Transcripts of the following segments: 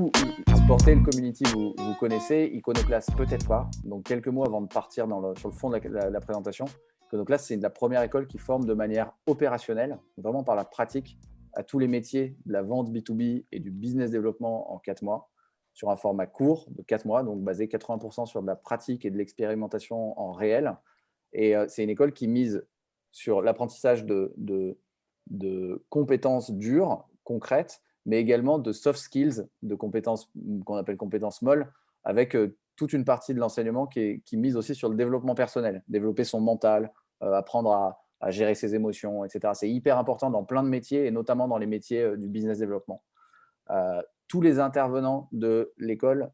coup, Sportel Community, vous connaissez, Iconoclast peut-être pas. Donc, quelques mots avant de partir sur le fond de la présentation. Iconoclast, c'est la première école qui forme de manière opérationnelle, vraiment par la pratique, à tous les métiers de la vente B2B et du business développement en 4 mois, sur un format court de 4 mois, donc basé 80% sur de la pratique et de l'expérimentation en réel. Et c'est une école qui mise sur l'apprentissage de compétences dures, concrètes, mais également de soft skills, de compétences qu'on appelle compétences molles, avec toute une partie de l'enseignement qui mise aussi sur le développement personnel, développer son mental, apprendre à gérer ses émotions, etc. C'est hyper important dans plein de métiers, et notamment dans les métiers du business développement. Tous les intervenants de l'école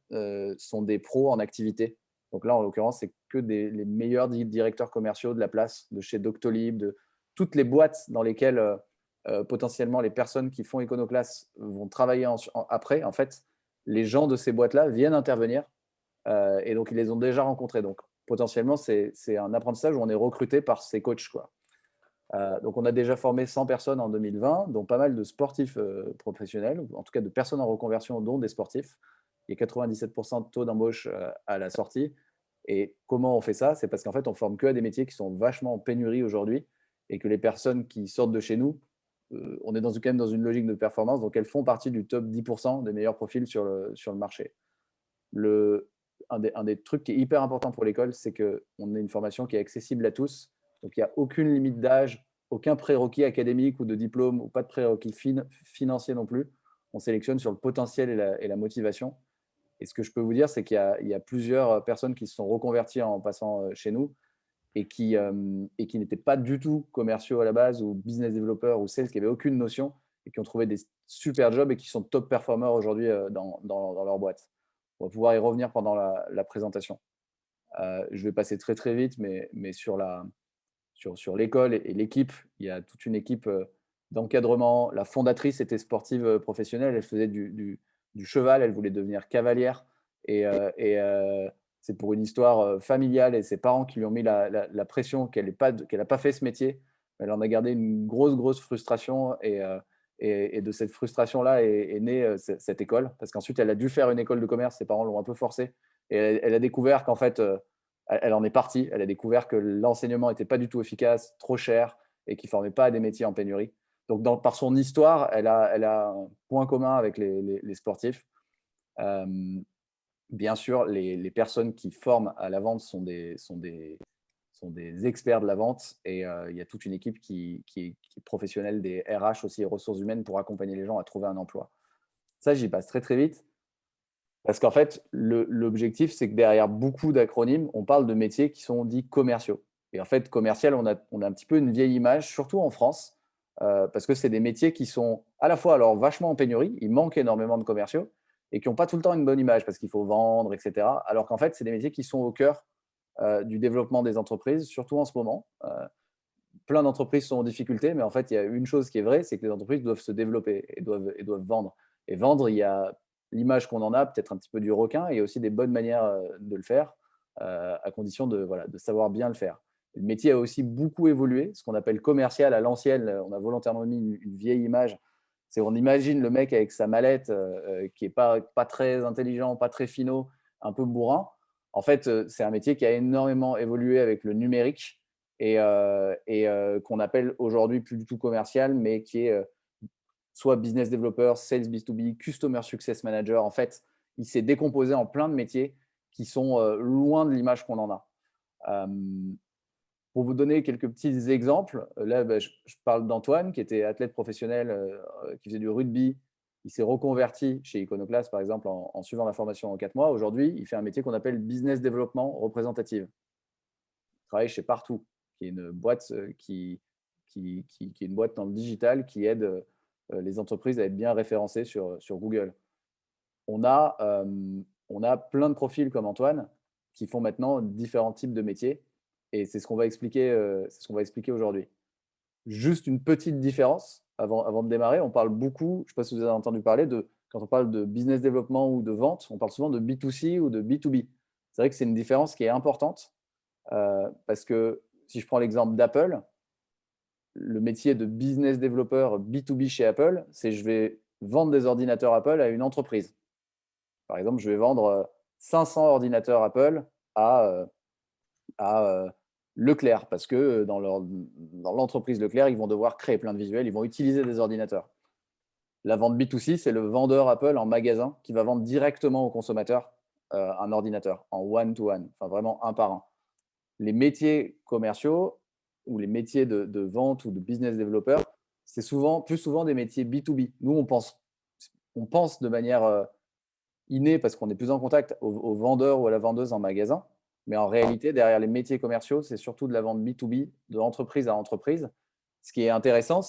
sont des pros en activité. Donc là, en l'occurrence, c'est que les meilleurs directeurs commerciaux de la place, de chez Doctolib, de toutes les boîtes dans lesquelles potentiellement les personnes qui font Iconoclast vont travailler après. En fait, les gens de ces boîtes-là viennent intervenir et donc ils les ont déjà rencontrés. Donc potentiellement, c'est un apprentissage où on est recruté par ces coachs, quoi. Donc, on a déjà formé 100 personnes en 2020, dont pas mal de sportifs professionnels, en tout cas de personnes en reconversion, dont des sportifs. Il y a 97% de taux d'embauche à la sortie. Et comment on fait ça? C'est parce qu'en fait, on forme que à des métiers qui sont vachement en pénurie aujourd'hui et que les personnes qui sortent de chez nous, on est quand même dans une logique de performance, donc elles font partie du top 10% des meilleurs profils sur le marché. Un des trucs qui est hyper important pour l'école, c'est qu'on ait une formation qui est accessible à tous. Donc, il n'y a aucune limite d'âge, aucun prérequis académique ou de diplôme, ou pas de prérequis financier non plus. On sélectionne sur le potentiel et la motivation. Et ce que je peux vous dire, c'est qu'il y a plusieurs personnes qui se sont reconverties en passant chez nous et qui n'étaient pas du tout commerciaux à la base ou business développeurs ou sales, qui n'avaient aucune notion et qui ont trouvé des super jobs et qui sont top performers aujourd'hui dans leur boîte. On va pouvoir y revenir pendant la présentation. Je vais passer très très vite, mais sur l'école et l'équipe, il y a toute une équipe d'encadrement. La fondatrice était sportive professionnelle, elle faisait du cheval, elle voulait devenir cavalière. Et c'est pour une histoire familiale et ses parents qui lui ont mis la pression qu'elle n'a pas fait ce métier. Elle en a gardé une grosse frustration et de cette frustration-là est née cette école. Parce qu'ensuite, elle a dû faire une école de commerce, ses parents l'ont un peu forcée. Et elle a découvert qu'en fait, elle en est partie. Elle a découvert que l'enseignement n'était pas du tout efficace, trop cher et qui ne formait pas à des métiers en pénurie. Donc, par son histoire, elle a un point commun avec les sportifs. Bien sûr, les personnes qui forment à la vente sont des experts de la vente et il y a toute une équipe qui est professionnelle, des RH aussi, et ressources humaines, pour accompagner les gens à trouver un emploi. Ça, j'y passe très, très vite. Parce qu'en fait, l'objectif, c'est que derrière beaucoup d'acronymes, on parle de métiers qui sont dits commerciaux. Et en fait, commercial, on a un petit peu une vieille image, surtout en France, parce que c'est des métiers qui sont à la fois alors vachement en pénurie, il manque énormément de commerciaux, et qui n'ont pas tout le temps une bonne image parce qu'il faut vendre, etc. Alors qu'en fait, c'est des métiers qui sont au cœur du développement des entreprises, surtout en ce moment. Plein d'entreprises sont en difficulté, mais en fait, il y a une chose qui est vraie, c'est que les entreprises doivent se développer et doivent vendre. Et vendre, il y a l'image qu'on en a, peut-être un petit peu du requin, et il y a aussi des bonnes manières de le faire, à condition de savoir bien le faire. Le métier a aussi beaucoup évolué, ce qu'on appelle commercial à l'ancienne. On a volontairement mis une vieille image. C'est on imagine le mec avec sa mallette qui n'est pas très intelligent, pas très finot, un peu bourrin. En fait, c'est un métier qui a énormément évolué avec le numérique et qu'on appelle aujourd'hui plus du tout commercial, mais qui est soit business developer, sales B2B, customer success manager. En fait, il s'est décomposé en plein de métiers qui sont loin de l'image qu'on en a. Pour vous donner quelques petits exemples, là, je parle d'Antoine, qui était athlète professionnel, qui faisait du rugby. Il s'est reconverti chez Iconoclast, par exemple, en suivant la formation en 4 mois. Aujourd'hui, il fait un métier qu'on appelle business development représentative. Il travaille chez Partout, qui est une boîte qui est une boîte dans le digital qui aide les entreprises à être bien référencées sur Google. On a plein de profils comme Antoine qui font maintenant différents types de métiers et c'est ce qu'on va expliquer aujourd'hui. Juste une petite différence avant de démarrer, on parle beaucoup, je ne sais pas si vous avez entendu parler, quand on parle de business développement ou de vente, on parle souvent de B2C ou de B2B. C'est vrai que c'est une différence qui est importante parce que si je prends l'exemple d'Apple, le métier de business développeur B2B chez Apple, c'est je vais vendre des ordinateurs Apple à une entreprise. Par exemple, je vais vendre 500 ordinateurs Apple à Leclerc parce que dans l'entreprise Leclerc, ils vont devoir créer plein de visuels, ils vont utiliser des ordinateurs. La vente B2C, c'est le vendeur Apple en magasin qui va vendre directement au consommateur un ordinateur en one-to-one, enfin vraiment un par un. Les métiers commerciaux ou les métiers de vente ou de business developer, c'est plus souvent des métiers B2B. Nous, on pense de manière innée parce qu'on est plus en contact au vendeur ou à la vendeuse en magasin. Mais en réalité, derrière les métiers commerciaux, c'est surtout de la vente B2B, de entreprise à entreprise. Ce qui est intéressant,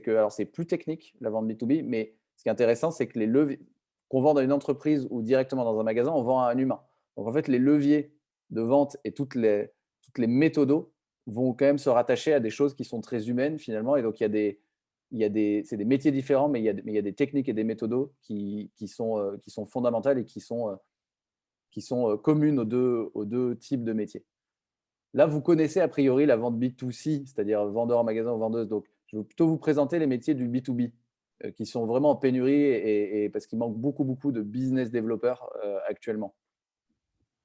alors c'est plus technique, la vente B2B, mais ce qui est intéressant, c'est que les leviers, qu'on vende à une entreprise ou directement dans un magasin, on vend à un humain. Donc en fait, les leviers de vente et toutes les méthodos vont quand même se rattacher à des choses qui sont très humaines finalement. Et donc c'est des métiers différents, mais il y a des techniques et des méthodos qui sont fondamentales et qui sont communes aux deux types de métiers. Là, vous connaissez a priori la vente B2C, c'est-à-dire vendeur en magasin ou vendeuse. Donc, je vais plutôt vous présenter les métiers du B2B qui sont vraiment en pénurie et parce qu'il manque beaucoup, beaucoup de business développeurs actuellement.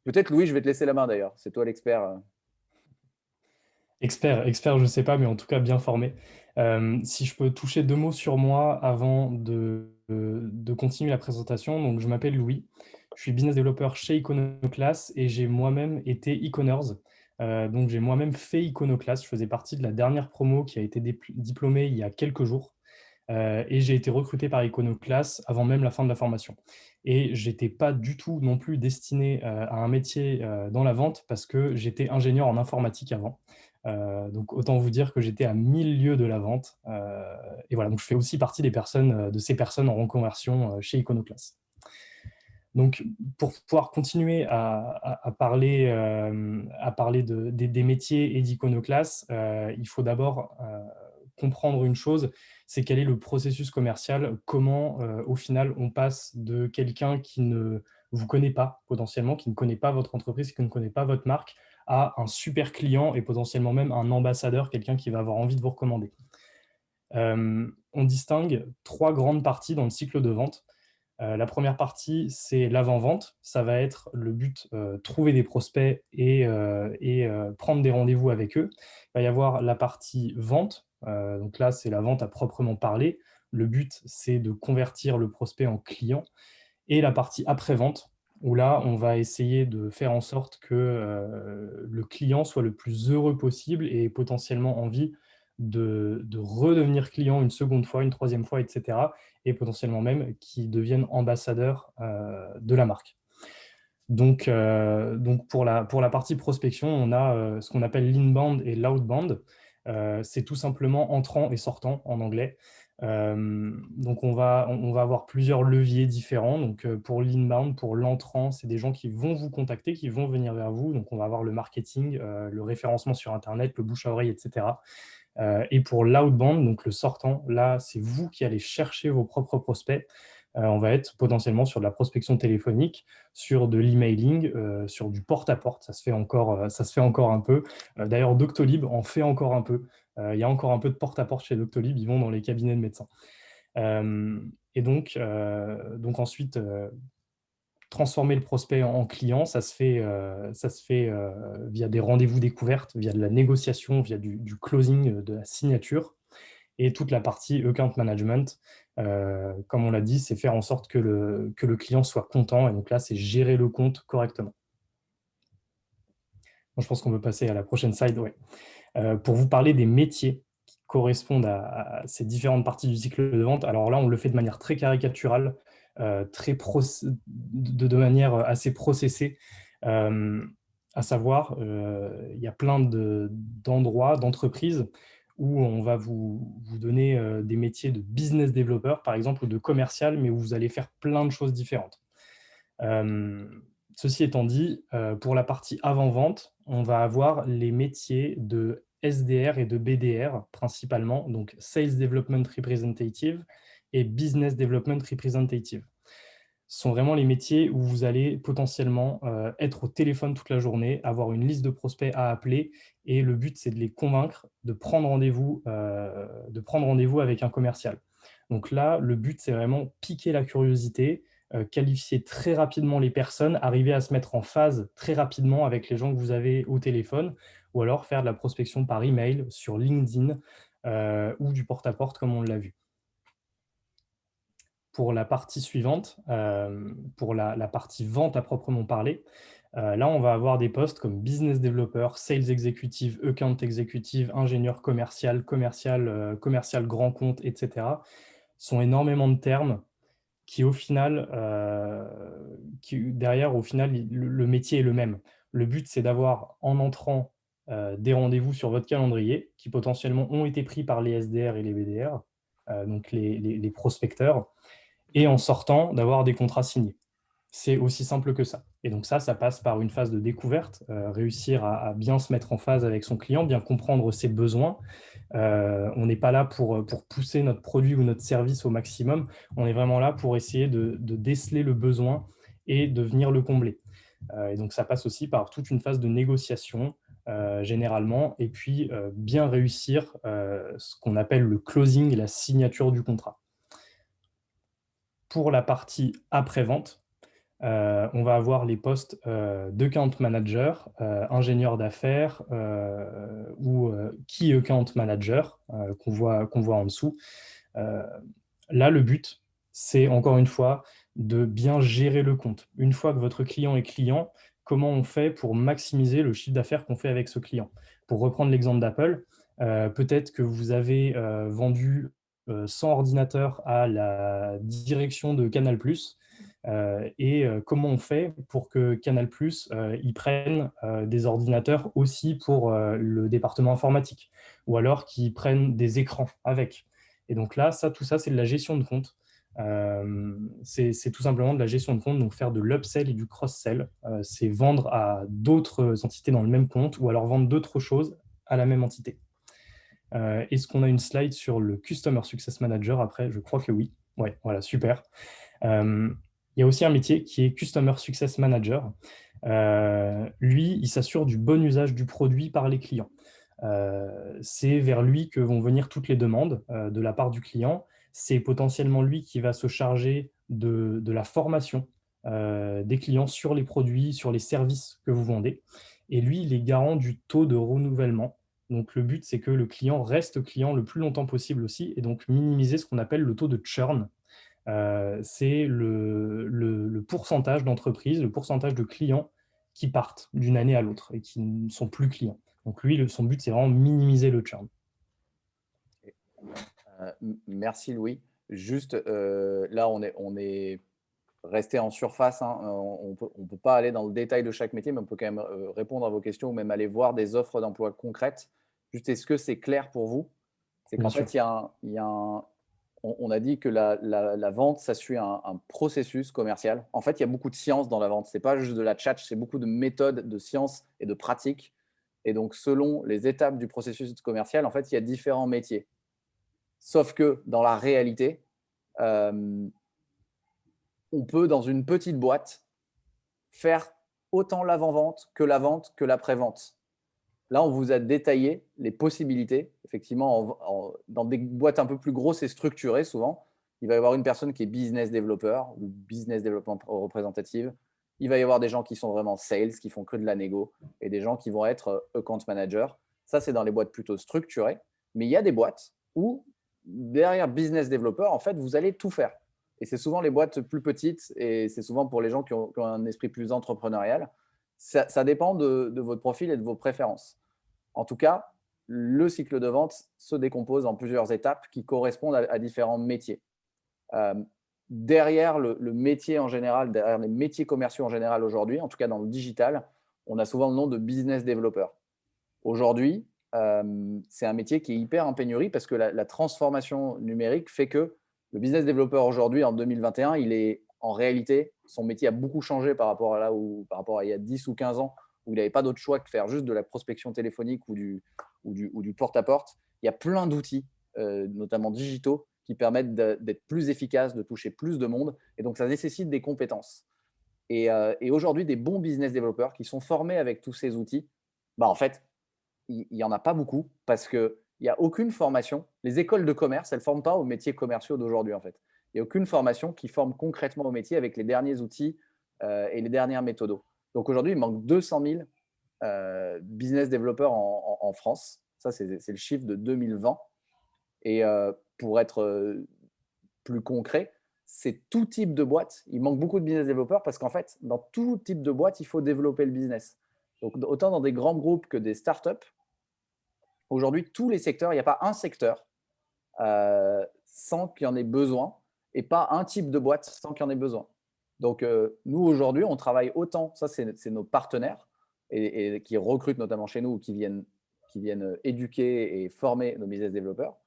Peut-être, Louis, je vais te laisser la main d'ailleurs. C'est toi l'expert. Expert, je ne sais pas, mais en tout cas bien formé. Si je peux toucher 2 mots sur moi avant de continuer la présentation. Donc, je m'appelle Louis, je suis business developer chez Iconoclast et j'ai moi-même été Iconers. Donc, j'ai moi-même fait Iconoclast. Je faisais partie de la dernière promo qui a été diplômée il y a quelques jours. Et j'ai été recruté par Iconoclast avant même la fin de la formation. Et je n'étais pas du tout non plus destiné à un métier dans la vente parce que j'étais ingénieur en informatique avant. Donc autant vous dire que j'étais à 1000 lieues de la vente. Et voilà, donc je fais aussi partie de ces personnes en reconversion chez Iconoclast. Donc, pour pouvoir continuer à parler des métiers et d'Iconoclast, il faut d'abord comprendre une chose, c'est quel est le processus commercial, comment au final on passe de quelqu'un qui ne vous connaît pas potentiellement, qui ne connaît pas votre entreprise, qui ne connaît pas votre marque, à un super client et potentiellement même un ambassadeur, quelqu'un qui va avoir envie de vous recommander. On distingue 3 grandes parties dans le cycle de vente. La première partie, c'est l'avant-vente. Ça va être le but, trouver des prospects et prendre des rendez-vous avec eux. Il va y avoir la partie vente. Donc là, c'est la vente à proprement parler. Le but, c'est de convertir le prospect en client. Et la partie après-vente, où là, on va essayer de faire en sorte que le client soit le plus heureux possible et ait potentiellement envie de redevenir client une seconde fois, une troisième fois, etc. Et potentiellement même qu'il devienne ambassadeur de la marque. Donc pour la partie prospection, on a ce qu'on appelle l'inbound et l'outbound. C'est tout simplement entrant et sortant en anglais. Donc on va avoir plusieurs leviers différents. Donc pour l'inbound, pour l'entrant, c'est des gens qui vont vous contacter, qui vont venir vers vous. Donc on va avoir le marketing, le référencement sur Internet, le bouche à oreille, etc. Et pour l'outbound, donc le sortant, là, c'est vous qui allez chercher vos propres prospects. On va être potentiellement sur de la prospection téléphonique, sur de l'emailing, sur du porte-à-porte. Ça se fait encore un peu. D'ailleurs, Doctolib en fait encore un peu. Il y a encore un peu de porte-à-porte chez Doctolib. Ils vont dans les cabinets de médecins. Et donc ensuite, transformer le prospect en client, ça se fait via des rendez-vous découvertes, via de la négociation, via du closing, de la signature. Et toute la partie account management, comme on l'a dit, c'est faire en sorte que le client soit content. Et donc là, c'est gérer le compte correctement. Bon, je pense qu'on peut passer à la prochaine slide. Ouais. Pour vous parler des métiers qui correspondent à ces différentes parties du cycle de vente, alors là, on le fait de manière très caricaturale, de manière assez processée. À savoir, il y a plein d'endroits, d'entreprises où on va vous donner des métiers de business developer, par exemple, ou de commercial, mais où vous allez faire plein de choses différentes. Ceci étant dit, pour la partie avant-vente, on va avoir les métiers de SDR et de BDR principalement, donc Sales Development Representative et Business Development Representative. Ce sont vraiment les métiers où vous allez potentiellement être au téléphone toute la journée, avoir une liste de prospects à appeler et le but, c'est de les convaincre de prendre rendez-vous avec un commercial. Donc là, le but, c'est vraiment piquer la curiosité, qualifier très rapidement les personnes, arriver à se mettre en phase très rapidement avec les gens que vous avez au téléphone, ou alors faire de la prospection par email, sur LinkedIn, ou du porte-à-porte comme on l'a vu. Pour la partie suivante, pour la partie vente à proprement parler, là, on va avoir des postes comme business developer, sales executive, account executive, ingénieur commercial grand compte, etc. Ce sont énormément de termes qui, au final, derrière, au final, le métier est le même. Le but, c'est d'avoir, en entrant, des rendez-vous sur votre calendrier qui potentiellement ont été pris par les SDR et les BDR, donc les prospecteurs, et en sortant, d'avoir des contrats signés. C'est aussi simple que ça. Et donc ça passe par une phase de découverte, réussir à bien se mettre en phase avec son client, bien comprendre ses besoins. On n'est pas là pour pousser notre produit ou notre service au maximum. On est vraiment là pour essayer de déceler le besoin et de venir le combler. Et donc ça passe aussi par toute une phase de négociation, généralement, et puis bien réussir ce qu'on appelle le closing, la signature du contrat. Pour la partie après-vente, on va avoir les postes d'account manager, ingénieur d'affaires ou key account manager qu'on voit en dessous. Là, le but, c'est encore une fois de bien gérer le compte. Une fois que votre client est client, comment on fait pour maximiser le chiffre d'affaires qu'on fait avec ce client? Pour reprendre l'exemple d'Apple, peut-être que vous avez vendu 100 ordinateurs à la direction de Canal+, et comment on fait pour que Canal+, ils prennent des ordinateurs aussi pour le département informatique, ou alors qu'ils prennent des écrans avec. Et donc là, tout ça, c'est de la gestion de compte. C'est tout simplement de la gestion de compte, donc faire de l'upsell et du cross-sell. C'est vendre à d'autres entités dans le même compte, ou alors vendre d'autres choses à la même entité. Est-ce qu'on a une slide sur le Customer Success Manager après? Je crois que oui. Ouais, voilà, super. Il y a aussi un métier qui est Customer Success Manager. Lui, il s'assure du bon usage du produit par les clients. C'est vers lui que vont venir toutes les demandes de la part du client. C'est potentiellement lui qui va se charger de la formation des clients sur les produits, sur les services que vous vendez. Et lui, il est garant du taux de renouvellement. Donc, le but, c'est que le client reste client le plus longtemps possible aussi, et donc minimiser ce qu'on appelle le taux de churn. C'est le pourcentage d'entreprises, le pourcentage de clients qui partent d'une année à l'autre et qui ne sont plus clients. Donc lui, son but, c'est vraiment minimiser le churn. Merci Louis. Juste là, on est resté en surface, hein. On peut pas aller dans le détail de chaque métier, mais on peut quand même répondre à vos questions ou même aller voir des offres d'emploi concrètes. Juste, est-ce que c'est clair pour vous? C'est qu'en Bien sûr. fait, on a dit que la vente, ça suit un processus commercial. En fait, il y a beaucoup de science dans la vente. Ce n'est pas juste de la tchatch, c'est beaucoup de méthodes, de science et de pratique. Et donc, selon les étapes du processus commercial, en fait, il y a différents métiers. Sauf que dans la réalité, euh, on peut, dans une petite boîte, faire autant l'avant-vente que la vente que l'après-vente. Là, on vous a détaillé les possibilités. Effectivement, dans des boîtes un peu plus grosses et structurées, souvent, il va y avoir une personne qui est business developer ou business development représentative. Il va y avoir des gens qui sont vraiment sales, qui font que de la négo, et des gens qui vont être account manager. Ça, c'est dans les boîtes plutôt structurées. Mais il y a des boîtes où, derrière business developer, en fait, vous allez tout faire. Et c'est souvent les boîtes plus petites, et c'est souvent pour les gens qui ont un esprit plus entrepreneurial. Ça dépend de votre profil et de vos préférences. En tout cas, le cycle de vente se décompose en plusieurs étapes qui correspondent à différents métiers. Euh, Derrière le métier en général, derrière les métiers commerciaux en général aujourd'hui, en tout cas dans le digital, on a souvent le nom de business developer. Aujourd'hui, c'est un métier qui est hyper en pénurie parce que la transformation numérique fait que le business developer aujourd'hui, en 2021, il est en réalité, son métier a beaucoup changé par rapport à il y a 10 ou 15 ans, où il n'avait pas d'autre choix que de faire juste de la prospection téléphonique ou du porte-à-porte. Il y a plein d'outils, notamment digitaux, qui permettent d'être plus efficaces, de toucher plus de monde. Et donc, ça nécessite des compétences. Et aujourd'hui, des bons business développeurs qui sont formés avec tous ces outils, bah, en fait, il n'y en a pas beaucoup parce qu'il n'y a aucune formation. Les écoles de commerce, elles ne forment pas aux métiers commerciaux d'aujourd'hui, en fait. Il n'y a aucune formation qui forme concrètement au métier avec les derniers outils et les dernières méthodos. Donc aujourd'hui, il manque 200 000 business développeurs en France. Ça, c'est le chiffre de 2020. Et pour être plus concret, c'est tout type de boîte. Il manque beaucoup de business développeurs parce qu'en fait, dans tout type de boîte, il faut développer le business. Donc, autant dans des grands groupes que des startups, aujourd'hui, tous les secteurs, il n'y a pas un secteur sans qu'il y en ait besoin et pas un type de boîte sans qu'il y en ait besoin. Donc, nous, aujourd'hui, on travaille autant, ça, c'est nos partenaires et qui recrutent notamment chez nous ou qui viennent éduquer et former nos business développeurs.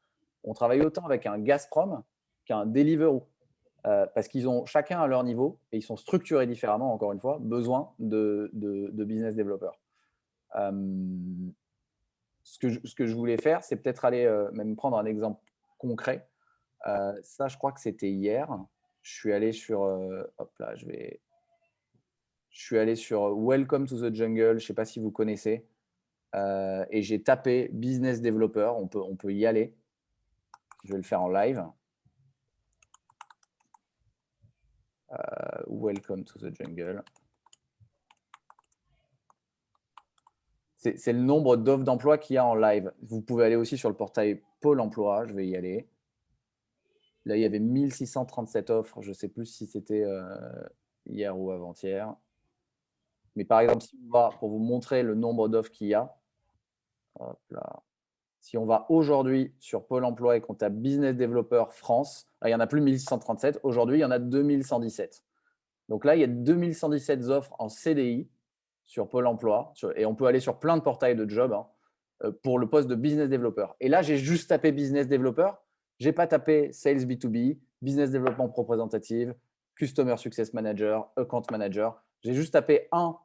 On travaille autant avec un Gazprom qu'un Deliveroo parce qu'ils ont chacun à leur niveau et ils sont structurés différemment, encore une fois, besoin de business développeurs. Ce que je voulais faire, c'est peut-être aller même prendre un exemple concret. Ça, je crois que c'était hier. Je suis allé sur, hop là, je suis allé sur Welcome to the Jungle. Je ne sais pas si vous connaissez. Et j'ai tapé business developer. On peut y aller. Je vais le faire en live. Welcome to the Jungle. C'est le nombre d'offres d'emploi qu'il y a en live. Vous pouvez aller aussi sur le portail Pôle emploi. Je vais y aller. Là, il y avait 1637 offres. Je ne sais plus si c'était hier ou avant-hier. Mais par exemple, si on va, pour vous montrer le nombre d'offres qu'il y a, hop là. Si on va aujourd'hui sur Pôle emploi et qu'on tape Business Developer France, là, il n'y en a plus 1637. Aujourd'hui, il y en a 2117. Donc là, il y a 2117 offres en CDI sur Pôle emploi. Et on peut aller sur plein de portails de job pour le poste de Business Developer. Et là, j'ai juste tapé Business Developer. Je n'ai pas tapé Sales B2B, Business Development Representative, Customer Success Manager, Account Manager. J'ai juste tapé un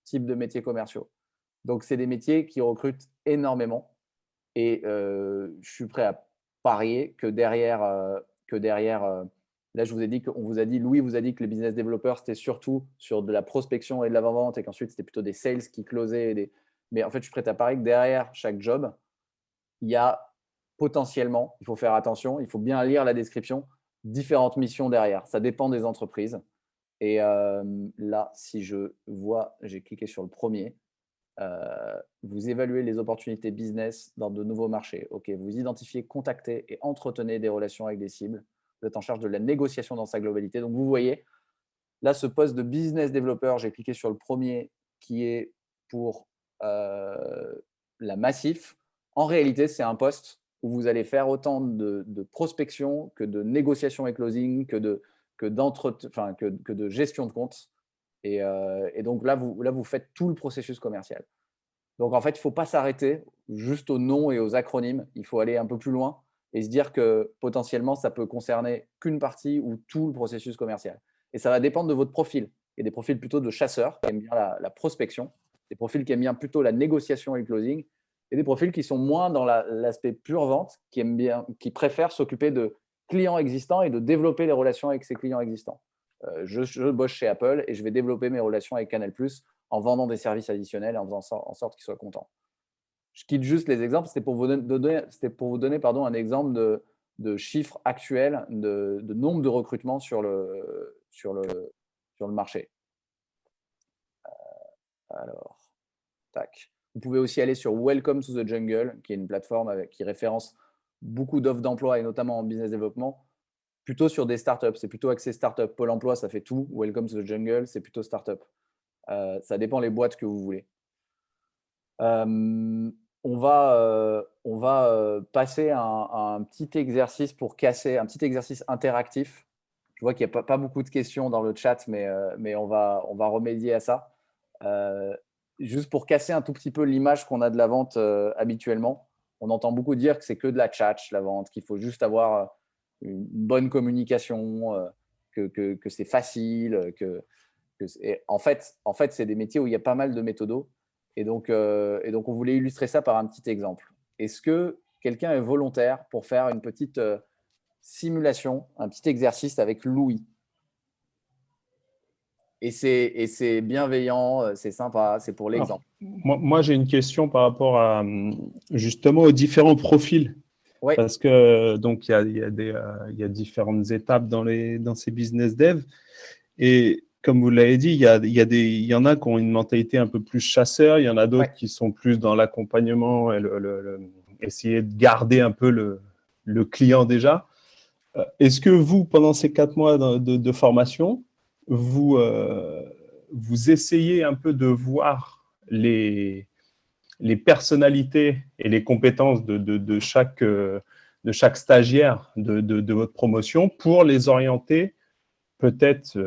type de métiers commerciaux. Donc, c'est des métiers qui recrutent énormément. Et je suis prêt à parier que derrière, là, je vous ai dit Louis vous a dit que les business développeurs, c'était surtout sur de la prospection et de l'avant-vente et qu'ensuite, c'était plutôt des sales qui closaient. Mais en fait, je suis prêt à parier que derrière chaque job, il y a potentiellement, il faut faire attention, il faut bien lire la description, différentes missions derrière. Ça dépend des entreprises. Et là, si je vois, j'ai cliqué sur le premier. Vous évaluez les opportunités business dans de nouveaux marchés. OK, vous identifiez, contactez et entretenez des relations avec des cibles. Vous êtes en charge de la négociation dans sa globalité. Donc, vous voyez, là, ce poste de business developer, j'ai cliqué sur le premier qui est pour la Massif. En réalité, c'est un poste où vous allez faire autant de prospection que de négociation et closing, que de gestion de compte. Et donc là, vous faites tout le processus commercial. Donc, en fait, il ne faut pas s'arrêter juste aux noms et aux acronymes. Il faut aller un peu plus loin et se dire que potentiellement, ça peut concerner qu'une partie ou tout le processus commercial. Et ça va dépendre de votre profil. Il y a des profils plutôt de chasseurs qui aiment bien la prospection, des profils qui aiment bien plutôt la négociation et le closing, et des profils qui sont moins dans l'aspect pure vente, qui préfèrent s'occuper de clients existants et de développer les relations avec ces clients existants. Je bosse chez Apple et je vais développer mes relations avec Canal+ en vendant des services additionnels et en faisant en sorte qu'ils soient contents. Je quitte juste les exemples. C'était pour vous donner un exemple de chiffres actuels, de nombre de recrutements sur le marché. Alors, tac. Vous pouvez aussi aller sur Welcome to the Jungle, qui est une plateforme qui référence beaucoup d'offres d'emploi et notamment en business développement, plutôt sur des startups. C'est plutôt axé startup. Pôle emploi, ça fait tout. Welcome to the Jungle, c'est plutôt startup. Ça dépend les boîtes que vous voulez. On va passer à un petit exercice pour casser, un petit exercice interactif. Je vois qu'il n'y a pas beaucoup de questions dans le chat, mais on va remédier à ça. Juste pour casser un tout petit peu l'image qu'on a de la vente habituellement. On entend beaucoup dire que c'est que de la tchatch, la vente, qu'il faut juste avoir une bonne communication, que c'est facile, en fait, c'est des métiers où il y a pas mal de méthodos. Et donc, on voulait illustrer ça par un petit exemple. Est-ce que quelqu'un est volontaire pour faire une petite simulation, un petit exercice avec Louis? Et c'est bienveillant, c'est sympa, c'est pour l'exemple. Moi, j'ai une question par rapport justement aux différents profils Ouais, Parce que donc il y a différentes étapes dans ces business dev. Et comme vous l'avez dit, il y en a qui ont une mentalité un peu plus chasseur, il y en a d'autres ouais. qui sont plus dans l'accompagnement et essayer de garder un peu le client déjà. Est-ce que vous, pendant ces 4 mois de formation, vous essayez un peu de voir les personnalités et les compétences de chaque stagiaire de votre promotion pour les orienter peut-être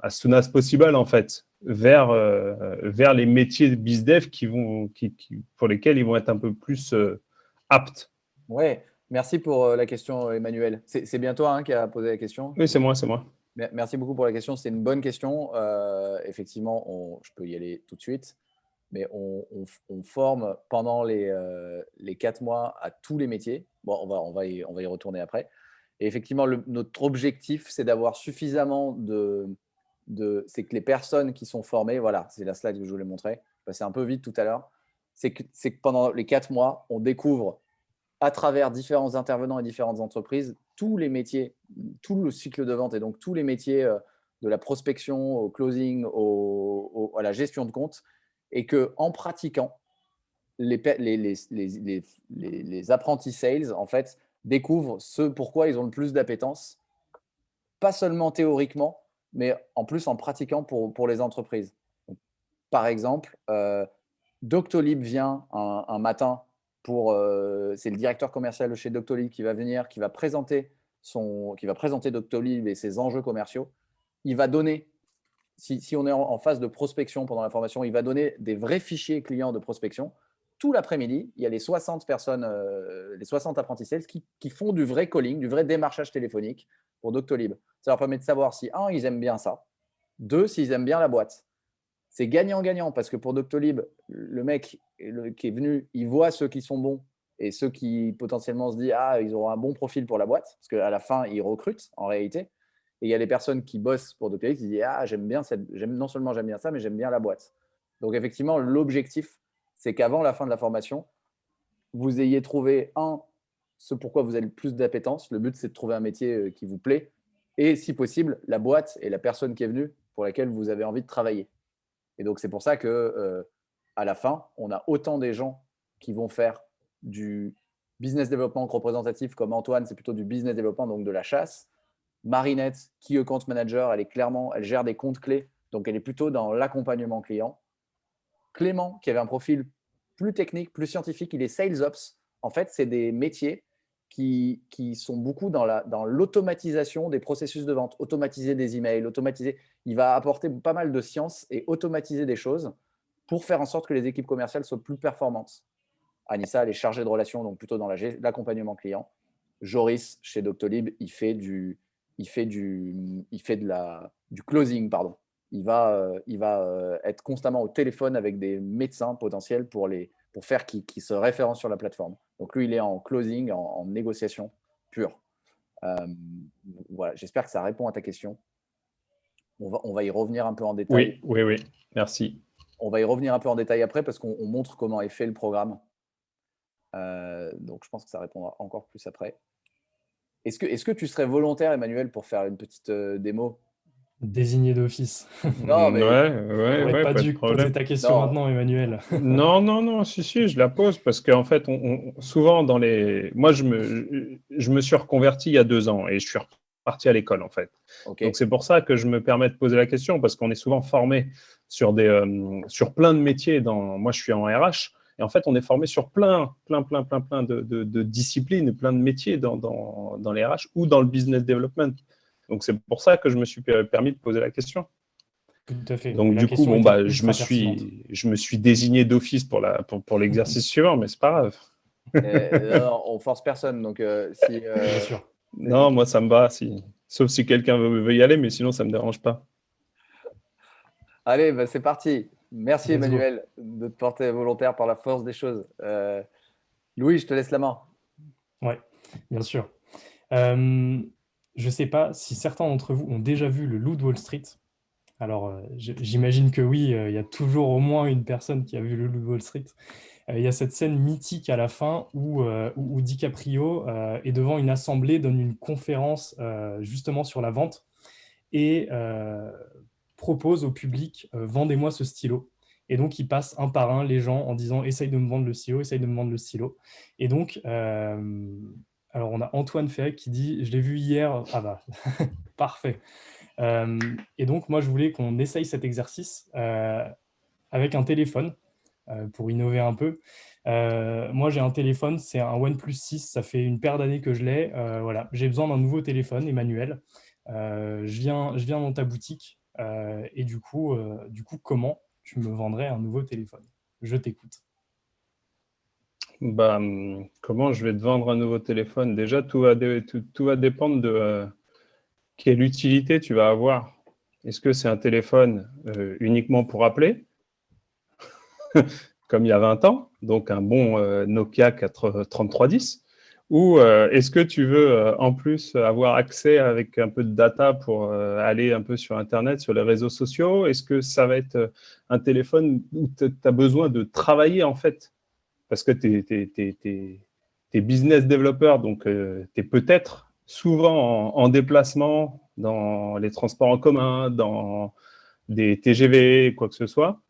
as soon as possible en fait vers les métiers de BizDev pour lesquels ils vont être un peu plus aptes. Ouais, merci pour la question, Emmanuel. C'est bien toi qui a posé la question. Oui, c'est moi, c'est moi. Merci beaucoup pour la question. C'est une bonne question. Effectivement, je peux y aller tout de suite, mais on forme pendant les 4 mois à tous les métiers. Bon, on va y retourner après. Et effectivement, notre objectif, c'est d'avoir suffisamment c'est que les personnes qui sont formées, voilà, c'est la slide que je voulais montrer, je passais un peu vite tout à l'heure, c'est que pendant les 4 mois, on découvre à travers différents intervenants et différentes entreprises, tous les métiers, tout le cycle de vente et donc tous les métiers de la prospection au closing, à la gestion de compte, et qu'en pratiquant, les apprentis sales, en fait, découvrent ce pourquoi ils ont le plus d'appétence, pas seulement théoriquement, mais en plus en pratiquant pour les entreprises. Donc, par exemple, Doctolib vient un matin c'est le directeur commercial de chez Doctolib qui va venir, qui va présenter Doctolib et ses enjeux commerciaux. Il va donner, si on est en phase de prospection pendant la formation, il va donner des vrais fichiers clients de prospection. Tout l'après-midi, il y a les 60 personnes, les 60 apprentis sales qui font du vrai calling, du vrai démarchage téléphonique pour Doctolib. Ça leur permet de savoir si, un, ils aiment bien ça, deux, s'ils aiment bien la boîte. C'est gagnant-gagnant parce que pour Doctolib, le mec qui est venu, il voit ceux qui sont bons et ceux qui potentiellement se disent ils auront un bon profil pour la boîte parce qu'à la fin, ils recrutent en réalité. Et il y a les personnes qui bossent pour Doctolib qui disent non seulement j'aime bien ça, mais j'aime bien la boîte. Donc effectivement, l'objectif, c'est qu'avant la fin de la formation, vous ayez trouvé ce pourquoi vous avez le plus d'appétence. Le but, c'est de trouver un métier qui vous plaît et si possible, la boîte et la personne qui est venue pour laquelle vous avez envie de travailler. Et donc, c'est pour ça que à la fin, on a autant des gens qui vont faire du business development représentatif comme Antoine, c'est plutôt du business development, donc de la chasse. Marinette, qui account manager, elle gère des comptes clés, donc elle est plutôt dans l'accompagnement client. Clément, qui avait un profil plus technique, plus scientifique, il est sales ops. En fait, c'est des métiers qui sont beaucoup dans l'automatisation des processus de vente, automatiser des emails, il va apporter pas mal de science et automatiser des choses pour faire en sorte que les équipes commerciales soient plus performantes. Anissa, elle est chargée de relations, donc plutôt dans l'accompagnement client. Joris, chez Doctolib, il fait du closing, pardon. Il va être constamment au téléphone avec des médecins potentiels pour faire qu'ils se référencent sur la plateforme. Donc lui, il est en closing, en négociation pure. Voilà, j'espère que ça répond à ta question. On va y revenir un peu en détail. Oui, merci. On va y revenir un peu en détail après parce qu'on montre comment est fait le programme. Donc je pense que ça répondra encore plus après. Est-ce que tu serais volontaire, Emmanuel, pour faire une petite démo? Désigné d'office. Non, mais T'aurais pas Pas de dû poser problème. ta question non. maintenant, Emmanuel. Non, si, je la pose parce qu'en fait, souvent moi, je me suis reconverti il y a 2 ans et je suis reparti à l'école en fait. Ok. Donc c'est pour ça que je me permets de poser la question parce qu'on est souvent formé sur plein de métiers. Moi, je suis en RH et en fait, on est formé sur plein de disciplines, plein de métiers dans les RH ou dans le business development. Donc c'est pour ça que je me suis permis de poser la question. Tout à fait. Donc, La du coup, question était ultra pertinente. je me suis désigné d'office pour l'exercice suivant, mais c'est pas grave. Non, on force personne. Donc, Bien sûr. Non, moi, ça me va, sauf si quelqu'un veut y aller, mais sinon, ça me dérange pas. Allez, bah, c'est parti. Merci, Let's go. Emmanuel, de te porter volontaire par la force des choses. Louis, je te laisse la main. Ouais, bien sûr. Je ne sais pas si certains d'entre vous ont déjà vu le Loup de Wall Street. Alors, j'imagine que oui, il y a toujours au moins une personne qui a vu le Loup de Wall Street. Il y a cette scène mythique à la fin où DiCaprio est devant une assemblée, donne une conférence justement sur la vente et propose au public vendez-moi ce stylo. Et donc, il passe un par un les gens en disant essaye de me vendre le stylo, essaye de me vendre le stylo. Et donc, alors on a Antoine Ferré qui dit je l'ai vu hier. Ah bah, parfait. Et donc, moi, je voulais qu'on essaye cet exercice avec un téléphone pour innover un peu. Moi, j'ai un téléphone, c'est un OnePlus 6, ça fait une paire d'années que je l'ai. Voilà, j'ai besoin d'un nouveau téléphone, Emmanuel. Je viens dans ta boutique et du coup, comment tu me vendrais un nouveau téléphone? Je t'écoute. Bah, comment je vais te vendre un nouveau téléphone? Déjà, tout va dépendre de quelle utilité tu vas avoir. Est-ce que c'est un téléphone uniquement pour appeler, comme il y a 20 ans, donc un bon Nokia 3310, ou est-ce que tu veux en plus avoir accès avec un peu de data pour aller un peu sur Internet, sur les réseaux sociaux? Est-ce que ça va être un téléphone où tu as besoin de travailler en fait? Parce que tu es business developer, donc tu es peut-être souvent en déplacement dans les transports en commun, dans des TGV, quoi que ce soit.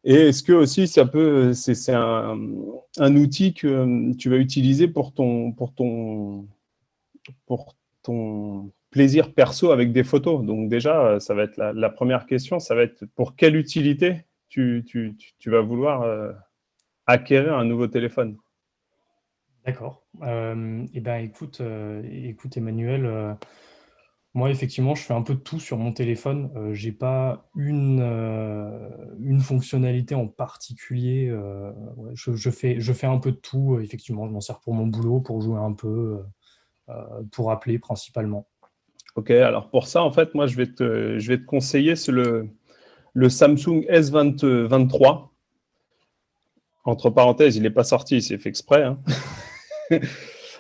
Et est-ce que aussi c'est un outil que tu vas utiliser pour ton plaisir perso avec des photos? Donc déjà, ça va être la première question, ça va être pour quelle utilité tu vas vouloir acquérir un nouveau téléphone. D'accord. Eh ben, écoute, Emmanuel, moi, effectivement, je fais un peu de tout sur mon téléphone. J'ai pas une fonctionnalité en particulier. Ouais, je fais un peu de tout. Effectivement, je m'en sers pour mon boulot, pour jouer un peu, pour appeler principalement. Ok, alors pour ça, en fait, moi, je vais te conseiller le Samsung S23. Entre parenthèses, il n'est pas sorti, c'est fait exprès. Hein.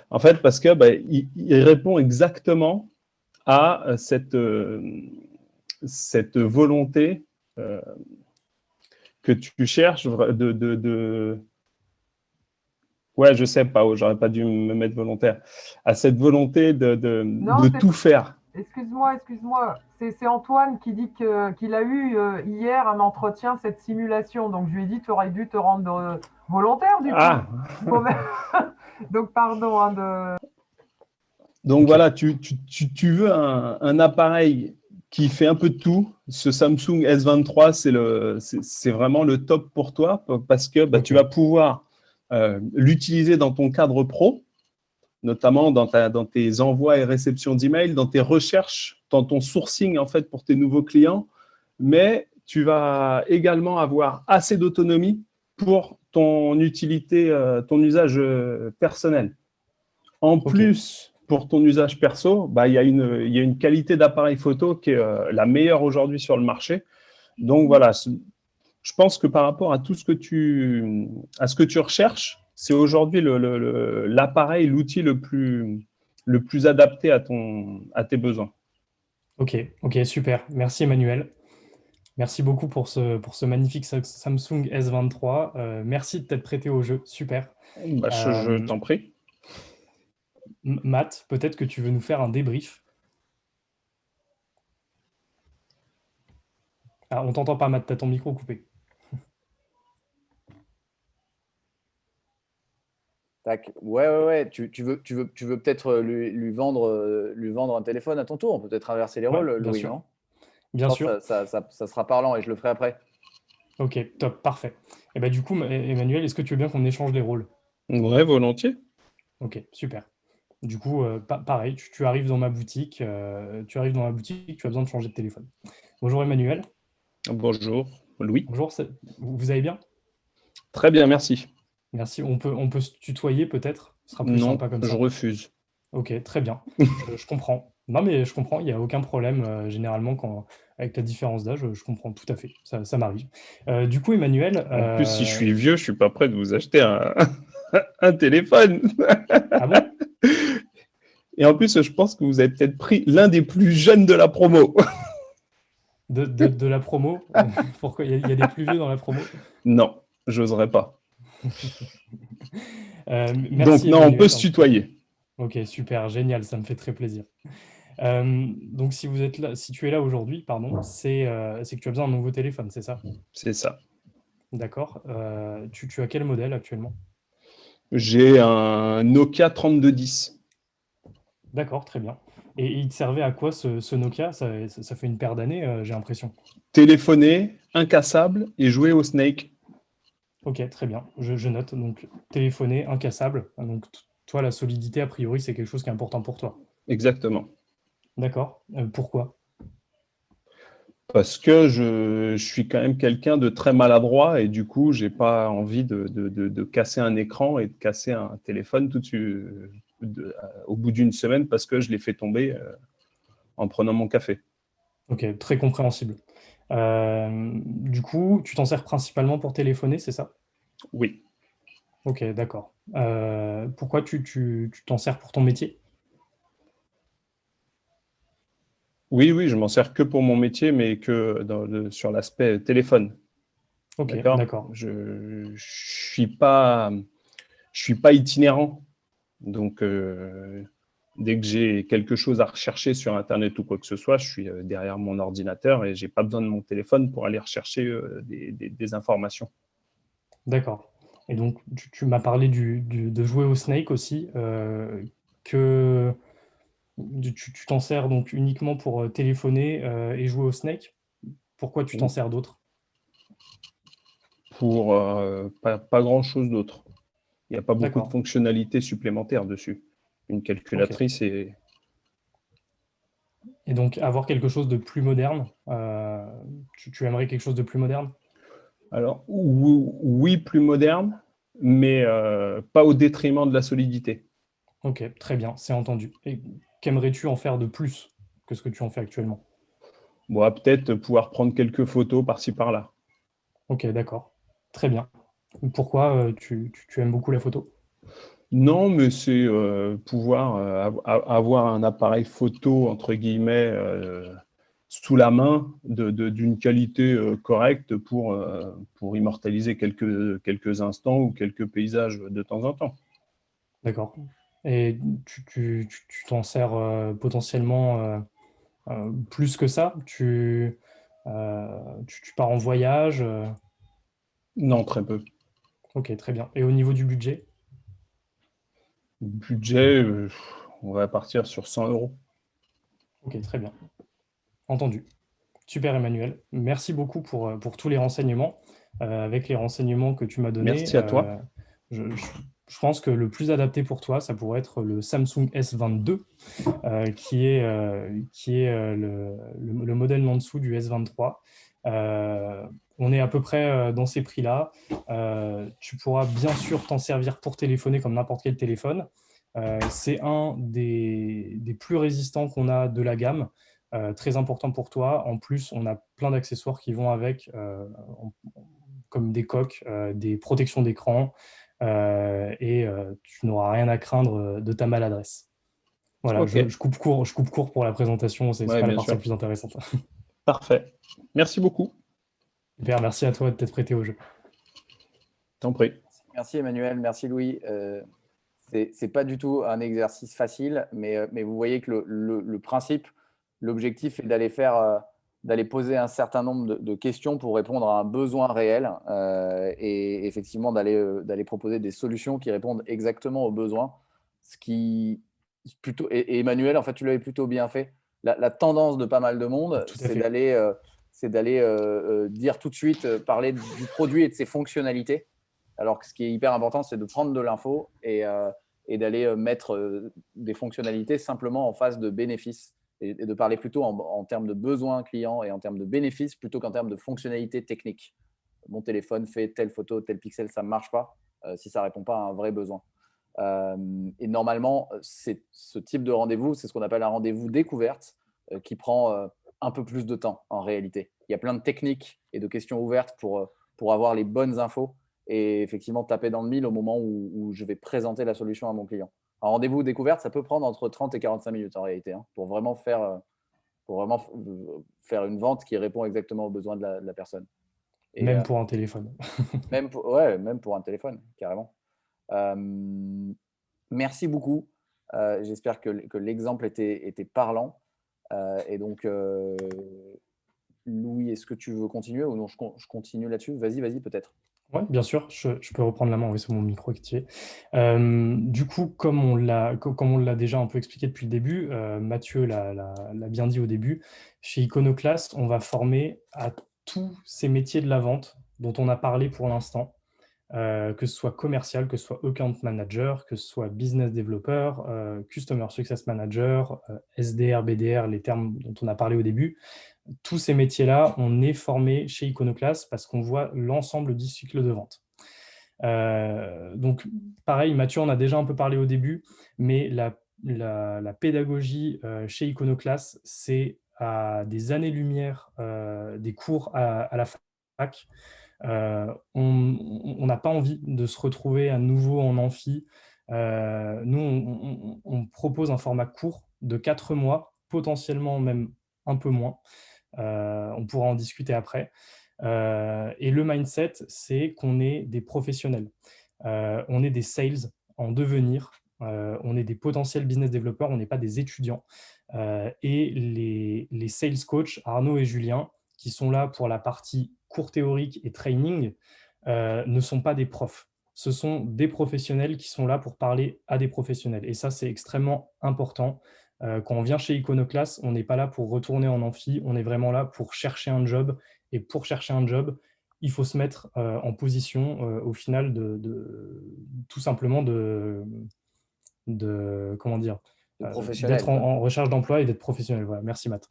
En fait, parce que il répond exactement à cette volonté que tu cherches Ouais, je sais pas, j'aurais pas dû me mettre volontaire. À cette volonté de tout faire. Excuse-moi. C'est Antoine qui dit qu'il a eu hier un entretien, cette simulation. Donc, je lui ai dit, tu aurais dû te rendre volontaire, du coup. Donc, pardon. Donc, okay. Voilà, tu veux un appareil qui fait un peu de tout. Ce Samsung S23, c'est vraiment le top pour toi parce que okay. Tu vas pouvoir l'utiliser dans ton cadre pro, notamment dans tes envois et réceptions d'emails, dans tes recherches, dans ton sourcing en fait pour tes nouveaux clients, mais tu vas également avoir assez d'autonomie pour ton utilité, ton usage personnel. En plus, pour ton usage perso, il y a une qualité d'appareil photo qui est la meilleure aujourd'hui sur le marché. Donc voilà, je pense que par rapport à tout ce que tu recherches, c'est aujourd'hui l'appareil, l'outil le plus adapté à tes besoins. Ok, super. Merci Emmanuel. Merci beaucoup pour ce magnifique Samsung S23. Merci de t'être prêté au jeu. Super. Je t'en prie. Matt, peut-être que tu veux nous faire un débrief. Ah, on t'entend pas, Matt, t'as ton micro coupé. Tac. Ouais. Tu veux peut-être lui vendre un téléphone à ton tour. On peut peut-être inverser les rôles, Louis, sûr. non? Bien sûr. Ça sera parlant et je le ferai après. Ok, top, parfait. Et du coup, Emmanuel, est-ce que tu veux bien qu'on échange les rôles? Ouais, volontiers. Ok, super. Du coup, pareil, tu arrives dans ma boutique, tu as besoin de changer de téléphone. Bonjour Emmanuel. Bonjour Louis. Bonjour, vous allez bien? Très bien, merci. Merci. On peut se tutoyer peut-être? Ce sera plus sympa comme ça. Non, je refuse. Ok, très bien. Je comprends. Non, mais je comprends, il n'y a aucun problème. Généralement, avec la différence d'âge, je comprends tout à fait. Ça m'arrive. Du coup, Emmanuel… En plus, si je suis vieux, je ne suis pas prêt de vous acheter un téléphone. Ah bon? Et en plus, je pense que vous avez peut-être pris l'un des plus jeunes de la promo. De la promo? Pourquoi? Il y a des plus vieux dans la promo? Non, j'oserais pas. Merci Donc, non, on peut Emmanuel. se tutoyer. Ok, super, génial, ça me fait très plaisir. Donc, si tu es là aujourd'hui, pardon, c'est que tu as besoin d'un nouveau téléphone, c'est ça? C'est ça. D'accord. Tu as quel modèle actuellement? J'ai un Nokia 3210. D'accord, très bien. Et il te servait à quoi ce Nokia? Ça fait une paire d'années, j'ai l'impression. Téléphoner, incassable et jouer au Snake. Ok, très bien. Je note. Donc, téléphoner, incassable. Donc, toi, la solidité, a priori, c'est quelque chose qui est important pour toi. Exactement. D'accord. Pourquoi? Parce que je suis quand même quelqu'un de très maladroit et du coup, j'ai pas envie de casser un écran et de casser un téléphone tout de suite, au bout d'une semaine parce que je l'ai fait tomber en prenant mon café. Ok, très compréhensible. Du coup, tu t'en sers principalement pour téléphoner, c'est ça? Oui. Ok, d'accord. Pourquoi tu t'en sers pour ton métier? Oui, oui, je m'en sers que pour mon métier, mais que sur l'aspect téléphone. Ok, D'accord? d'accord. Je suis pas itinérant. Donc, dès que j'ai quelque chose à rechercher sur Internet ou quoi que ce soit, je suis derrière mon ordinateur et j'ai pas besoin de mon téléphone pour aller rechercher des informations. D'accord. Et donc, tu m'as parlé de jouer au Snake aussi, que tu t'en sers donc uniquement pour téléphoner et jouer au Snake. Pourquoi tu t'en sers d'autre? Pour pas grand-chose d'autre. Il n'y a pas beaucoup de D'accord. fonctionnalités supplémentaires dessus. Une Ok. calculatrice et Et donc, avoir quelque chose de plus moderne, tu aimerais quelque chose de plus moderne? alors oui, plus moderne, mais pas au détriment de la solidité. Ok, très bien, c'est entendu. Et qu'aimerais-tu en faire de plus que ce que tu en fais actuellement? Bon, peut-être pouvoir prendre quelques photos par-ci par-là. Ok, d'accord. Très bien. Pourquoi tu aimes beaucoup la photo? Non, mais c'est pouvoir avoir un appareil photo, entre guillemets, sous la main d'une qualité correcte pour immortaliser quelques instants ou quelques paysages de temps en temps. D'accord. Et tu t'en sers potentiellement plus que ça? Tu pars en voyage? Non, très peu. Ok, très bien. Et au niveau du budget? Budget, on va partir sur 100 euros. Ok, très bien. Entendu. Super Emmanuel. Merci beaucoup pour tous les renseignements. Avec les renseignements que tu m'as donnés, Merci à toi. je pense que le plus adapté pour toi, ça pourrait être le Samsung S22, qui est le modèle en dessous du S23. On est à peu près dans ces prix-là. Tu pourras bien sûr t'en servir pour téléphoner comme n'importe quel téléphone. C'est un des plus résistants qu'on a de la gamme. Très important pour toi. En plus, on a plein d'accessoires qui vont avec, comme des coques, des protections d'écran, et tu n'auras rien à craindre de ta maladresse. Voilà, Ok, je coupe court pour la présentation, c'est ouais, pas la bien partie la sûr. plus intéressante. Parfait. Merci beaucoup. Super, merci à toi de t'être prêté au jeu. T'en prie. Merci Emmanuel, merci Louis. C'est pas du tout un exercice facile, mais vous voyez que le principe, l'objectif est d'aller poser un certain nombre de questions pour répondre à un besoin réel et effectivement d'aller proposer des solutions qui répondent exactement aux besoins. Ce qui et Emmanuel, en fait, tu l'avais plutôt bien fait. La tendance de pas mal de monde, Tout à c'est fait. d'aller dire tout de suite, parler du produit et de ses fonctionnalités. Alors que ce qui est hyper important, c'est de prendre de l'info et d'aller mettre des fonctionnalités simplement en face de bénéfices et de parler plutôt en termes de besoins clients et en termes de bénéfices plutôt qu'en termes de fonctionnalités techniques. Mon téléphone fait telle photo, tel pixel, ça ne marche pas si ça ne répond pas à un vrai besoin. Et normalement, ce type de rendez-vous, c'est ce qu'on appelle un rendez-vous découverte qui prend un peu plus de temps en réalité. Il y a plein de techniques et de questions ouvertes pour avoir les bonnes infos et effectivement taper dans le mille au moment où je vais présenter la solution à mon client. Un rendez-vous découverte, ça peut prendre entre 30 et 45 minutes en réalité pour vraiment faire une vente qui répond exactement aux besoins de la personne. Et Même pour un téléphone. même pour un téléphone, carrément. Merci beaucoup. J'espère que l'exemple était parlant. Et donc, Louis, est-ce que tu veux continuer ou non, je continue là-dessus? Vas-y, peut-être. Oui, bien sûr, je peux reprendre la main, oui, c'est mon micro qui est. Du coup, comme on l'a déjà un peu expliqué depuis le début, Mathieu l'a bien dit au début, chez Iconoclast, on va former à tous ces métiers de la vente dont on a parlé pour l'instant, que ce soit commercial, que ce soit account manager, que ce soit business developer, customer success manager, SDR, BDR, les termes dont on a parlé au début. Tous ces métiers-là, on est formé chez Iconoclast parce qu'on voit l'ensemble du cycle de vente. Donc, pareil, Mathieu en a déjà un peu parlé au début, mais la pédagogie chez Iconoclast, c'est à des années-lumière des cours à la fac. On n'a pas envie de se retrouver à nouveau en amphi. Nous, on propose un format court de 4 mois, potentiellement même un peu moins. On pourra en discuter après. Et le mindset, c'est qu'on est des professionnels. On est des sales en devenir. On est des potentiels business développeurs. On n'est pas des étudiants. Et les sales coachs, Arnaud et Julien, qui sont là pour la partie cours théorique et training, ne sont pas des profs. Ce sont des professionnels qui sont là pour parler à des professionnels. Et ça, c'est extrêmement important. Quand on vient chez Iconoclast, on n'est pas là pour retourner en amphi, on est vraiment là pour chercher un job. Et pour chercher un job, il faut se mettre en position, au final, tout simplement comment dire, d'être en recherche d'emploi et d'être professionnel. Voilà, merci Matt.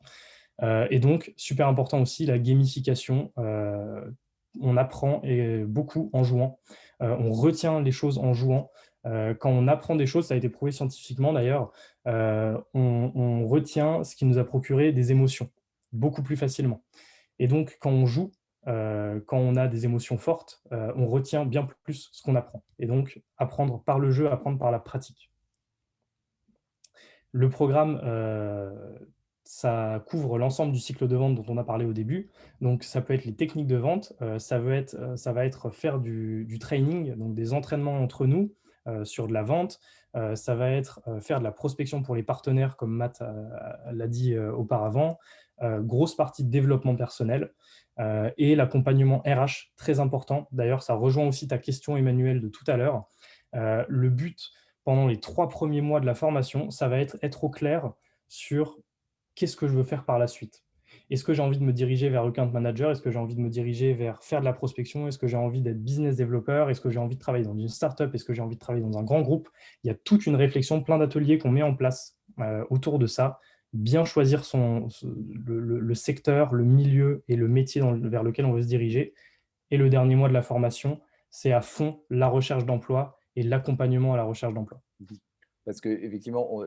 Et donc, super important aussi, la gamification. On apprend beaucoup en jouant. On retient les choses en jouant. Quand on apprend des choses, ça a été prouvé scientifiquement d'ailleurs, on retient ce qui nous a procuré des émotions beaucoup plus facilement. Et donc, quand on joue, quand on a des émotions fortes, on retient bien plus ce qu'on apprend. Et donc, apprendre par le jeu, apprendre par la pratique. Le programme, ça couvre l'ensemble du cycle de vente dont on a parlé au début. Donc, ça peut être les techniques de vente, ça va être faire du training, donc des entraînements entre nous sur de la vente. Ça va être faire de la prospection pour les partenaires, comme Matt l'a dit auparavant. Grosse partie de développement personnel et l'accompagnement RH, très important. D'ailleurs, ça rejoint aussi ta question, Emmanuel, de tout à l'heure. Le but, pendant les 3 premiers mois de la formation, ça va être au clair sur qu'est-ce que je veux faire par la suite. Est-ce que j'ai envie de me diriger vers account manager? Est-ce que j'ai envie de me diriger vers faire de la prospection? Est-ce que j'ai envie d'être business developer? Est-ce que j'ai envie de travailler dans une startup? Est-ce que j'ai envie de travailler dans un grand groupe? Il y a toute une réflexion, plein d'ateliers qu'on met en place autour de ça. Bien choisir le secteur, le milieu et le métier vers lequel on veut se diriger. Et le dernier mois de la formation, c'est à fond la recherche d'emploi et l'accompagnement à la recherche d'emploi. Parce qu'effectivement,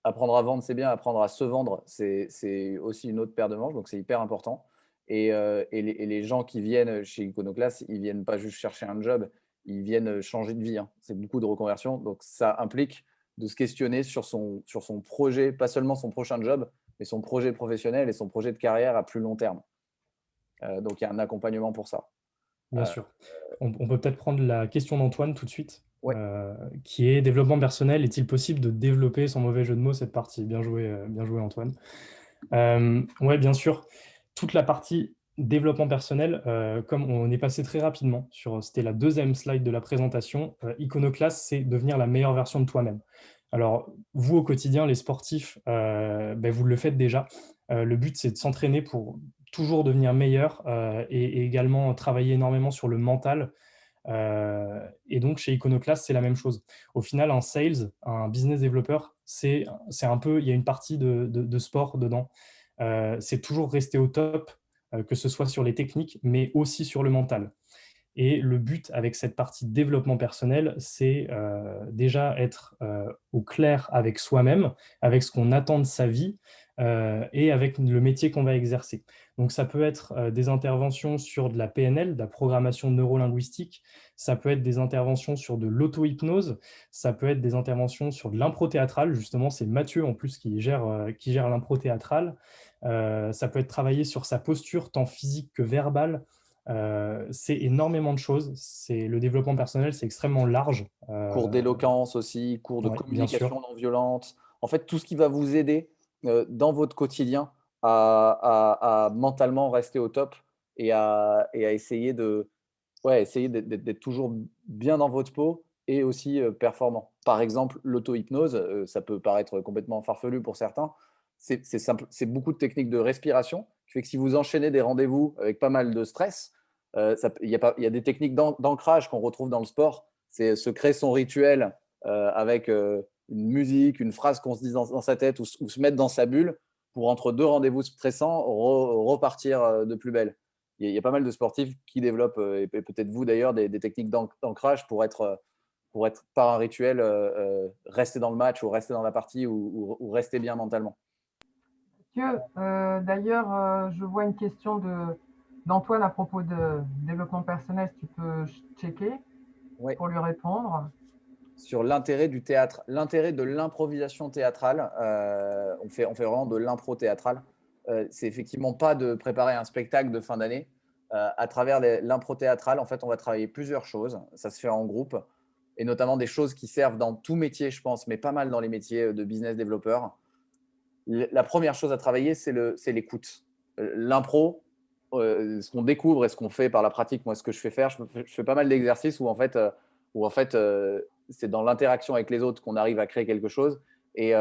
apprendre à vendre, c'est bien. Apprendre à se vendre, c'est aussi une autre paire de manches. Donc, c'est hyper important. Et les gens qui viennent chez Iconoclast, ils ne viennent pas juste chercher un job, ils viennent changer de vie. Hein. C'est beaucoup de reconversion. Donc, ça implique de se questionner sur son projet, pas seulement son prochain job, mais son projet professionnel et son projet de carrière à plus long terme. Donc, il y a un accompagnement pour ça. Bien sûr. On peut peut-être prendre la question d'Antoine tout de suite, Ouais. qui est développement personnel. Est-il possible de développer, sans mauvais jeu de mots, cette partie? Bien joué Antoine. Oui, bien sûr. Toute la partie développement personnel, comme on est passé très rapidement c'était la deuxième slide de la présentation, Iconoclast, c'est devenir la meilleure version de toi-même. Alors, vous, au quotidien, les sportifs, vous le faites déjà. Le but, c'est de s'entraîner pour toujours devenir meilleur et également travailler énormément sur le mental. Et donc, chez Iconoclast, c'est la même chose. Au final, un sales, un business developer, c'est un peu, il y a une partie de sport dedans. C'est toujours rester au top, que ce soit sur les techniques, mais aussi sur le mental. Et le but avec cette partie développement personnel, c'est déjà être au clair avec soi-même, avec ce qu'on attend de sa vie et avec le métier qu'on va exercer. Donc, ça peut être des interventions sur de la PNL, de la programmation neurolinguistique, ça peut être des interventions sur de l'auto-hypnose, ça peut être des interventions sur de l'impro théâtral. Justement, c'est Mathieu en plus qui gère l'impro théâtral. Ça peut être travailler sur sa posture, tant physique que verbale. C'est énormément de choses. Le développement personnel, c'est extrêmement large. Cours d'éloquence aussi, cours de Ouais, bien sûr. communication non violente. En fait, tout ce qui va vous aider dans votre quotidien à mentalement rester au top et à essayer essayer d'être toujours bien dans votre peau et aussi performant. Par exemple, l'auto-hypnose, ça peut paraître complètement farfelu pour certains. C'est simple, c'est beaucoup de techniques de respiration qui fait que si vous enchaînez des rendez-vous avec pas mal de stress, il y a des techniques d'ancrage qu'on retrouve dans le sport. C'est se créer son rituel avec une musique, une phrase qu'on se dit dans sa tête ou se mettre dans sa bulle pour, entre deux rendez-vous stressants, repartir de plus belle. Il y a pas mal de sportifs qui développent, et peut-être vous d'ailleurs, des techniques d'ancrage pour être par un rituel, rester dans le match ou rester dans la partie ou rester bien mentalement. Mathieu, d'ailleurs, je vois une question d'Antoine à propos de développement personnel, si tu peux checker Ouais. pour lui répondre. Sur l'intérêt du théâtre, l'intérêt de l'improvisation théâtrale, on fait vraiment de l'impro théâtrale. C'est effectivement pas de préparer un spectacle de fin d'année. À travers l'impro théâtrale, en fait, on va travailler plusieurs choses. Ça se fait en groupe et notamment des choses qui servent dans tout métier, je pense, mais pas mal dans les métiers de business développeur. La première chose à travailler, c'est l'écoute. L'impro, ce qu'on découvre et ce qu'on fait par la pratique, moi, ce que je fais faire, je fais pas mal d'exercices où en fait, c'est dans l'interaction avec les autres qu'on arrive à créer quelque chose. Et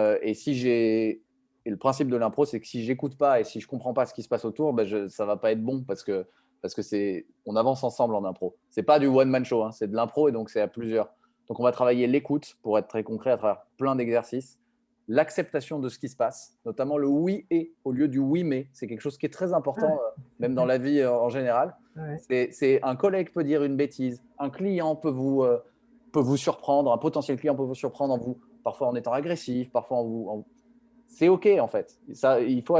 le principe de l'impro, c'est que si j'écoute pas et si je comprends pas ce qui se passe autour, ça va pas être bon parce que on avance ensemble en impro. C'est pas du one man show, hein, c'est de l'impro et donc c'est à plusieurs. Donc on va travailler l'écoute pour être très concret à travers plein d'exercices. L'acceptation de ce qui se passe, notamment le oui et au lieu du oui mais. C'est quelque chose qui est très important, même dans la vie en général. Ouais. C'est un collègue peut dire une bêtise, un client peut vous surprendre, un potentiel client peut vous surprendre parfois en étant agressif, parfois c'est OK en fait. Ça, il faut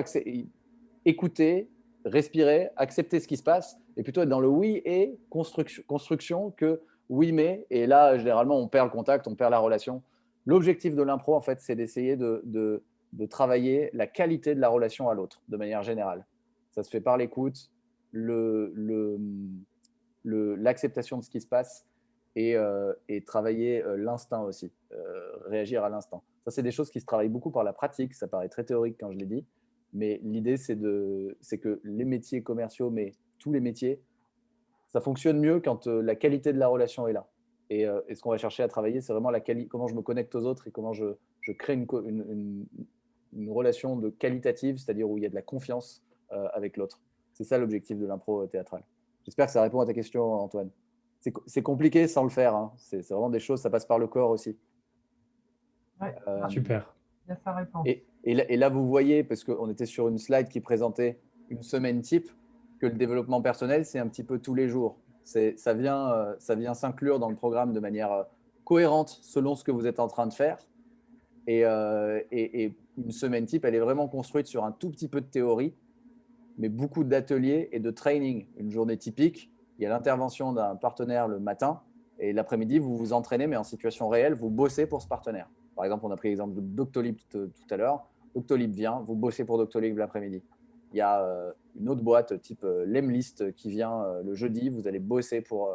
écouter, respirer, accepter ce qui se passe et plutôt être dans le oui et construction que oui mais. Et là, généralement, on perd le contact, on perd la relation. L'objectif de l'impro, en fait, c'est d'essayer de travailler la qualité de la relation à l'autre, de manière générale. Ça se fait par l'écoute, l'acceptation de ce qui se passe et travailler l'instinct aussi, réagir à l'instant. Ça, c'est des choses qui se travaillent beaucoup par la pratique. Ça paraît très théorique quand je l'ai dit, mais l'idée, c'est que les métiers commerciaux, mais tous les métiers, ça fonctionne mieux quand la qualité de la relation est là. Et ce qu'on va chercher à travailler, c'est vraiment comment je me connecte aux autres et comment je crée une relation qualitative, c'est-à-dire où il y a de la confiance avec l'autre. C'est ça l'objectif de l'impro théâtrale. J'espère que ça répond à ta question, Antoine. C'est compliqué sans le faire, hein. C'est vraiment des choses, ça passe par le corps aussi. Ouais, Super. il y a sa réponse. Et là, vous voyez, parce qu'on était sur une slide qui présentait une semaine type, que le développement personnel, c'est un petit peu tous les jours. Ça vient s'inclure dans le programme de manière cohérente selon ce que vous êtes en train de faire. Et une semaine type, elle est vraiment construite sur un tout petit peu de théorie, mais beaucoup d'ateliers et de training. Une journée typique, il y a l'intervention d'un partenaire le matin et l'après-midi, vous vous entraînez, mais en situation réelle, vous bossez pour ce partenaire. Par exemple, on a pris l'exemple de Doctolib tout à l'heure. Doctolib vient, vous bossez pour Doctolib l'après-midi. Il y a une autre boîte type Lemlist qui vient le jeudi, vous allez bosser pour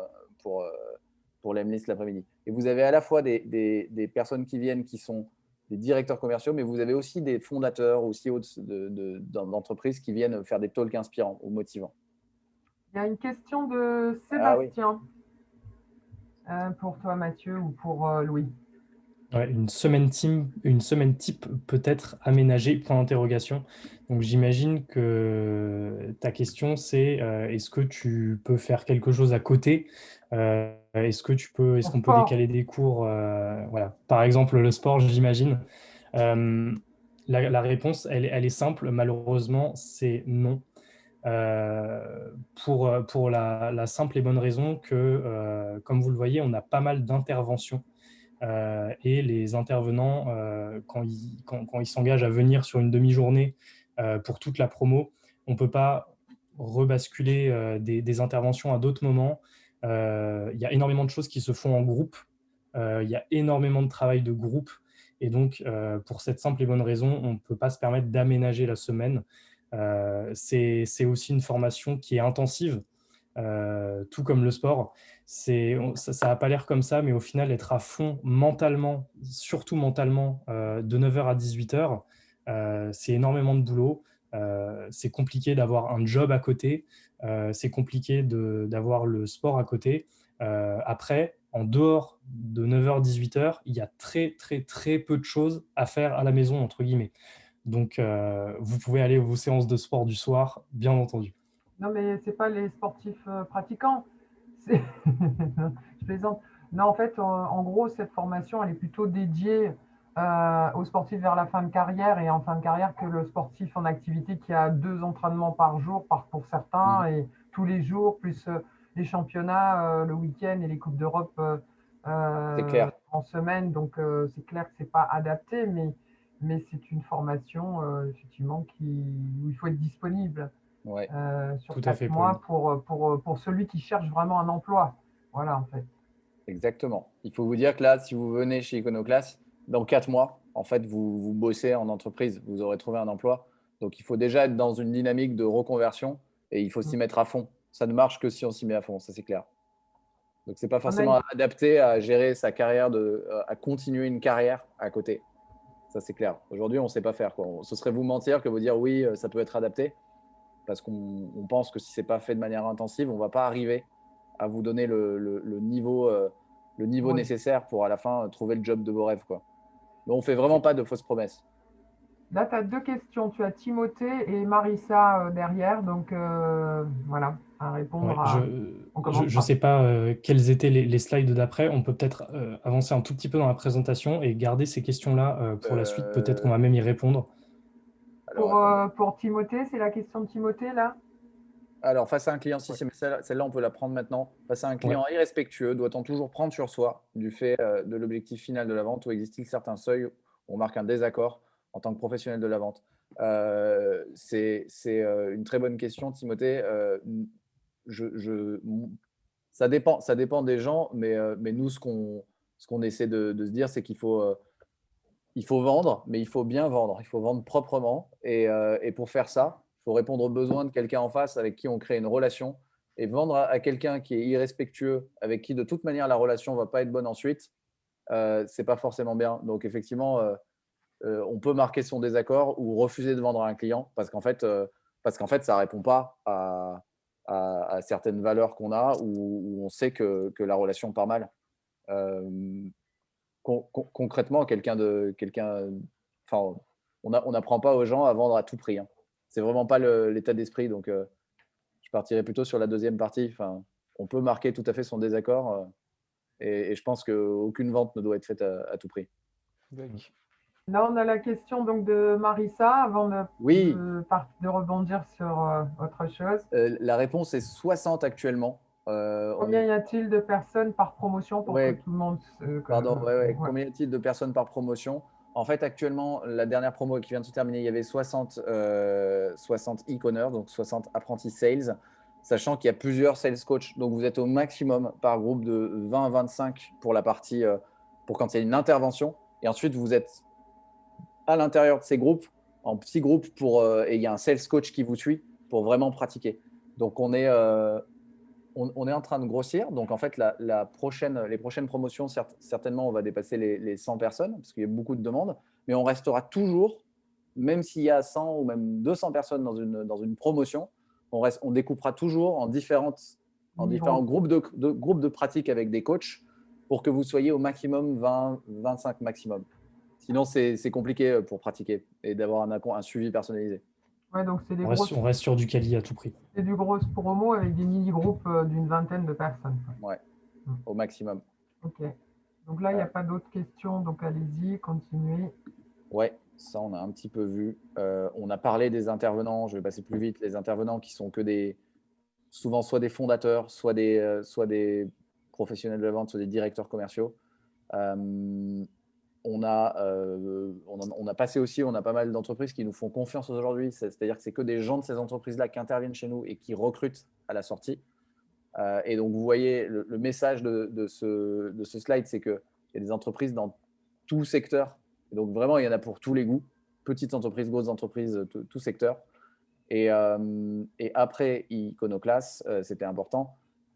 Lemlist l'après-midi. Et vous avez à la fois des personnes qui viennent qui sont des directeurs commerciaux, mais vous avez aussi des fondateurs ou CEO d'entreprises qui viennent faire des talks inspirants ou motivants. Il y a une question de Ah oui. Sébastien pour toi, Mathieu, ou pour Louis. Ouais, une semaine type peut être aménagée, point d'interrogation. Donc j'imagine que ta question c'est est-ce que tu peux faire quelque chose à côté? Est-ce qu'on peut décaler des cours? Voilà. Par exemple, le sport, j'imagine. La réponse, elle est simple. Malheureusement, c'est non. Pour la simple et bonne raison que, comme vous le voyez, on a pas mal d'interventions. Et les intervenants, quand ils s'engagent à venir sur une demi-journée pour toute la promo, on ne peut pas rebasculer des interventions à d'autres moments. Il y a énormément de choses qui se font en groupe. Il y a énormément de travail de groupe. Et donc, pour cette simple et bonne raison, on ne peut pas se permettre d'aménager la semaine. C'est aussi une formation qui est intensive. tout comme le sport. Ça n'a pas l'air comme ça, mais au final, être à fond mentalement, surtout mentalement, de 9 h à 18 h, c'est énormément de boulot. C'est compliqué d'avoir un job à côté. C'est compliqué d'avoir le sport à côté. Après, en dehors de 9 h 18 h, il y a très, très, très peu de choses à faire à la maison, entre guillemets. Donc, vous pouvez aller à vos séances de sport du soir, bien entendu. Non, mais ce n'est pas les sportifs pratiquants. Je plaisante. Non, en fait, en gros, cette formation, elle est plutôt dédiée aux sportifs vers la fin de carrière et en fin de carrière que le sportif en activité qui a 2 entraînements par jour pour certains et tous les jours, plus les championnats le week-end et les Coupes d'Europe C'est clair. en semaine. Donc, c'est clair que ce n'est pas adapté, mais c'est une formation effectivement où il faut être disponible. Ouais. Sur Tout à 4 fait, mois pour celui qui cherche vraiment un emploi. Voilà, en fait. Exactement. Il faut vous dire que là, si vous venez chez Iconoclast, dans 4 mois, en fait, vous bossez en entreprise, vous aurez trouvé un emploi. Donc, il faut déjà être dans une dynamique de reconversion et il faut s'y mettre à fond. Ça ne marche que si on s'y met à fond, ça c'est clair. Donc, ce n'est pas forcément adapté à gérer sa carrière, à continuer une carrière à côté. Ça, c'est clair. Aujourd'hui, on ne sait pas faire, quoi. Ce serait vous mentir que vous dire oui, ça peut être adapté. Parce qu'on pense que si ce n'est pas fait de manière intensive, on ne va pas arriver à vous donner le niveau, Oui. nécessaire pour à la fin trouver le job de vos rêves, quoi. Mais on ne fait vraiment pas de fausses promesses. Là, tu as 2 questions. Tu as Timothée et Marissa derrière. Donc, voilà, à répondre Ouais, à. je ne sais pas quels étaient les slides d'après. On peut peut-être avancer un tout petit peu dans la présentation et garder ces questions-là pour la suite. Peut-être qu'on va même y répondre. Pour Timothée, c'est la question de Timothée, là? Alors, face à un client, celle-là, on peut la prendre maintenant. Face à un client irrespectueux, doit-on toujours prendre sur soi du fait de l'objectif final de la vente ou existe-t-il certains seuils où on marque un désaccord en tant que professionnel de la vente? C'est une très bonne question, Timothée. Ça dépend des gens, mais nous, ce qu'on essaie de se dire, c'est qu'il faut vendre, mais il faut bien vendre. Il faut vendre proprement. Et pour faire ça, il faut répondre aux besoins de quelqu'un en face avec qui on crée une relation. Et vendre à quelqu'un qui est irrespectueux, avec qui de toute manière la relation ne va pas être bonne ensuite, c'est pas forcément bien. Donc effectivement, on peut marquer son désaccord ou refuser de vendre à un client parce qu'en fait, ça ne répond pas à certaines valeurs qu'on a ou on sait que la relation part mal. Concrètement, enfin, on n'apprend pas aux gens à vendre à tout prix, hein. C'est vraiment pas l'état d'esprit. Donc, je partirais plutôt sur la deuxième partie. Enfin, on peut marquer tout à fait son désaccord et je pense qu'aucune vente ne doit être faite à tout prix. Là, on a la question donc de Marissa avant Oui. de rebondir sur autre chose. La réponse est 60 actuellement. Combien y a-t-il de personnes par promotion pour que tout le monde Pardon, Combien y a-t-il de personnes par promotion? En fait, actuellement, la dernière promo qui vient de se terminer, il y avait 60 e-conneurs, donc 60 apprentis sales, sachant qu'il y a plusieurs sales coachs. Donc, vous êtes au maximum par groupe de 20 à 25 pour la partie, pour quand il y a une intervention. Et ensuite, vous êtes à l'intérieur de ces groupes, en petits groupes, et il y a un sales coach qui vous suit pour vraiment pratiquer. Donc, on est en train de grossir. Donc, en fait, les prochaines promotions, certainement, on va dépasser les 100 personnes parce qu'il y a beaucoup de demandes. Mais on restera toujours, même s'il y a 100 ou même 200 personnes dans une promotion, on découpera toujours en différents groupes de pratique avec des coachs pour que vous soyez au maximum 20, 25 maximum. Sinon, c'est compliqué pour pratiquer et d'avoir un suivi personnalisé. Ouais, donc on reste sur du quali à tout prix. C'est du gros promo avec des mini-groupes d'une vingtaine de personnes. Ouais, au maximum. Ok. Donc là, il n'y a pas d'autres questions, donc allez-y, continuez. Ouais, ça, on a un petit peu vu. On a parlé des intervenants, je vais passer plus vite. Les intervenants qui sont souvent soit des fondateurs, soit des professionnels de la vente, soit des directeurs commerciaux. On a passé aussi, on a pas mal d'entreprises qui nous font confiance aujourd'hui. C'est-à-dire que c'est que des gens de ces entreprises-là qui interviennent chez nous et qui recrutent à la sortie. Et donc, vous voyez, le message de ce slide, c'est qu'il y a des entreprises dans tout secteur. Et donc, vraiment, il y en a pour tous les goûts. Petites entreprises, grosses entreprises, tout secteur. Et après Iconoclast, c'était important,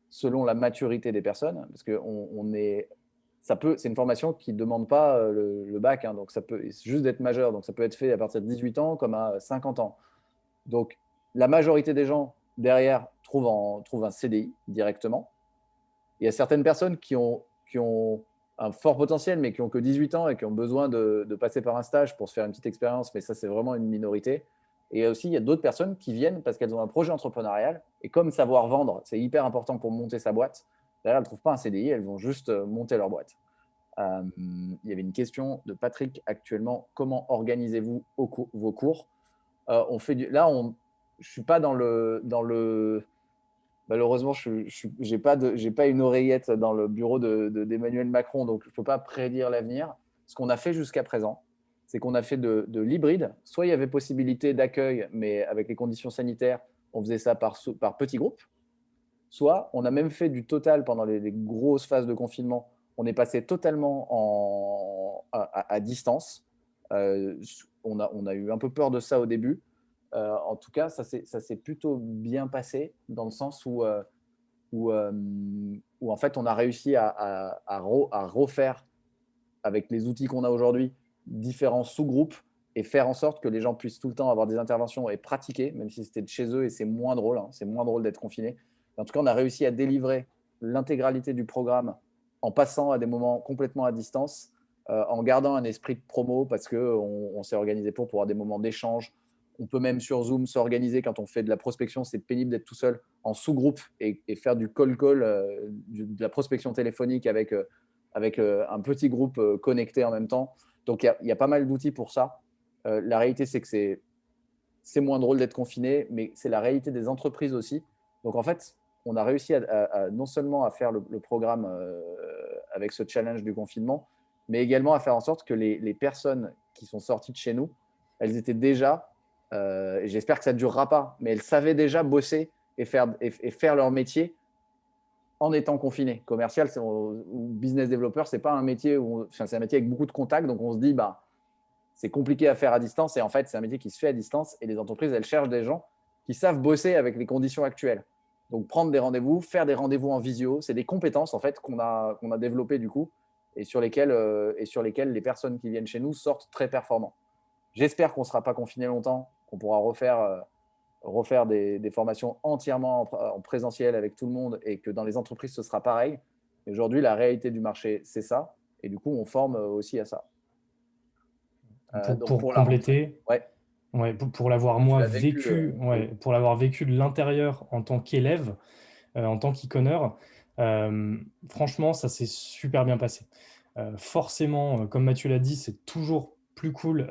selon la maturité des personnes, parce que c'est une formation qui ne demande pas le bac, hein, donc ça peut juste d'être majeur, donc ça peut être fait à partir de 18 ans comme à 50 ans. Donc la majorité des gens derrière trouvent un CDI directement. Il y a certaines personnes qui ont un fort potentiel, mais qui n'ont que 18 ans et qui ont besoin de passer par un stage pour se faire une petite expérience, mais ça, c'est vraiment une minorité. Et aussi, il y a d'autres personnes qui viennent parce qu'elles ont un projet entrepreneurial. Et comme savoir vendre, c'est hyper important pour monter sa boîte, là, elles ne trouvent pas un CDI, elles vont juste monter leur boîte. Il y avait une question de Patrick actuellement. Comment organisez-vous vos cours? On fait là, je ne suis pas dans le malheureusement, je n'ai pas une oreillette dans le bureau d'Emmanuel Macron, donc je ne peux pas prédire l'avenir. Ce qu'on a fait jusqu'à présent, c'est qu'on a fait de l'hybride. Soit il y avait possibilité d'accueil, mais avec les conditions sanitaires, on faisait ça par petits groupes. Soit on a même fait du total pendant les grosses phases de confinement. On est passé totalement à distance. On a eu un peu peur de ça au début. En tout cas, ça s'est plutôt bien passé dans le sens où en fait, on a réussi à refaire, avec les outils qu'on a aujourd'hui, différents sous-groupes et faire en sorte que les gens puissent tout le temps avoir des interventions et pratiquer, même si c'était de chez eux et c'est moins drôle. Hein, c'est moins drôle d'être confiné. En tout cas, on a réussi à délivrer l'intégralité du programme en passant à des moments complètement à distance, en gardant un esprit de promo parce qu'on s'est organisé pour avoir des moments d'échange. On peut même sur Zoom s'organiser quand on fait de la prospection. C'est pénible d'être tout seul en sous-groupe et faire du call, de la prospection téléphonique avec un petit groupe connecté en même temps. Donc, il y a pas mal d'outils pour ça. La réalité, c'est que c'est moins drôle d'être confiné, mais c'est la réalité des entreprises aussi. Donc, en fait, on a réussi non seulement à faire le programme avec ce challenge du confinement, mais également à faire en sorte que les personnes qui sont sorties de chez nous, elles étaient déjà, et j'espère que ça ne durera pas, mais elles savaient déjà bosser et faire leur métier en étant confiné. Commercial ou business developer, c'est pas un métier c'est un métier avec beaucoup de contacts, donc on se dit c'est compliqué à faire à distance, et en fait c'est un métier qui se fait à distance, et les entreprises elles cherchent des gens qui savent bosser avec les conditions actuelles. Donc prendre des rendez-vous, faire des rendez-vous en visio, c'est des compétences en fait qu'on a développées du coup, et sur lesquelles les personnes qui viennent chez nous sortent très performants. J'espère qu'on ne sera pas confiné longtemps, qu'on pourra refaire des formations entièrement en présentiel avec tout le monde, et que dans les entreprises, ce sera pareil. Et aujourd'hui, la réalité du marché, c'est ça. Et du coup, on forme aussi à ça. Pour compléter, pour l'avoir moi vécu, pour l'avoir vécu de l'intérieur en tant qu'élève, en tant qu'Iconeur, franchement, ça s'est super bien passé. Forcément, comme Mathieu l'a dit, c'est toujours plus cool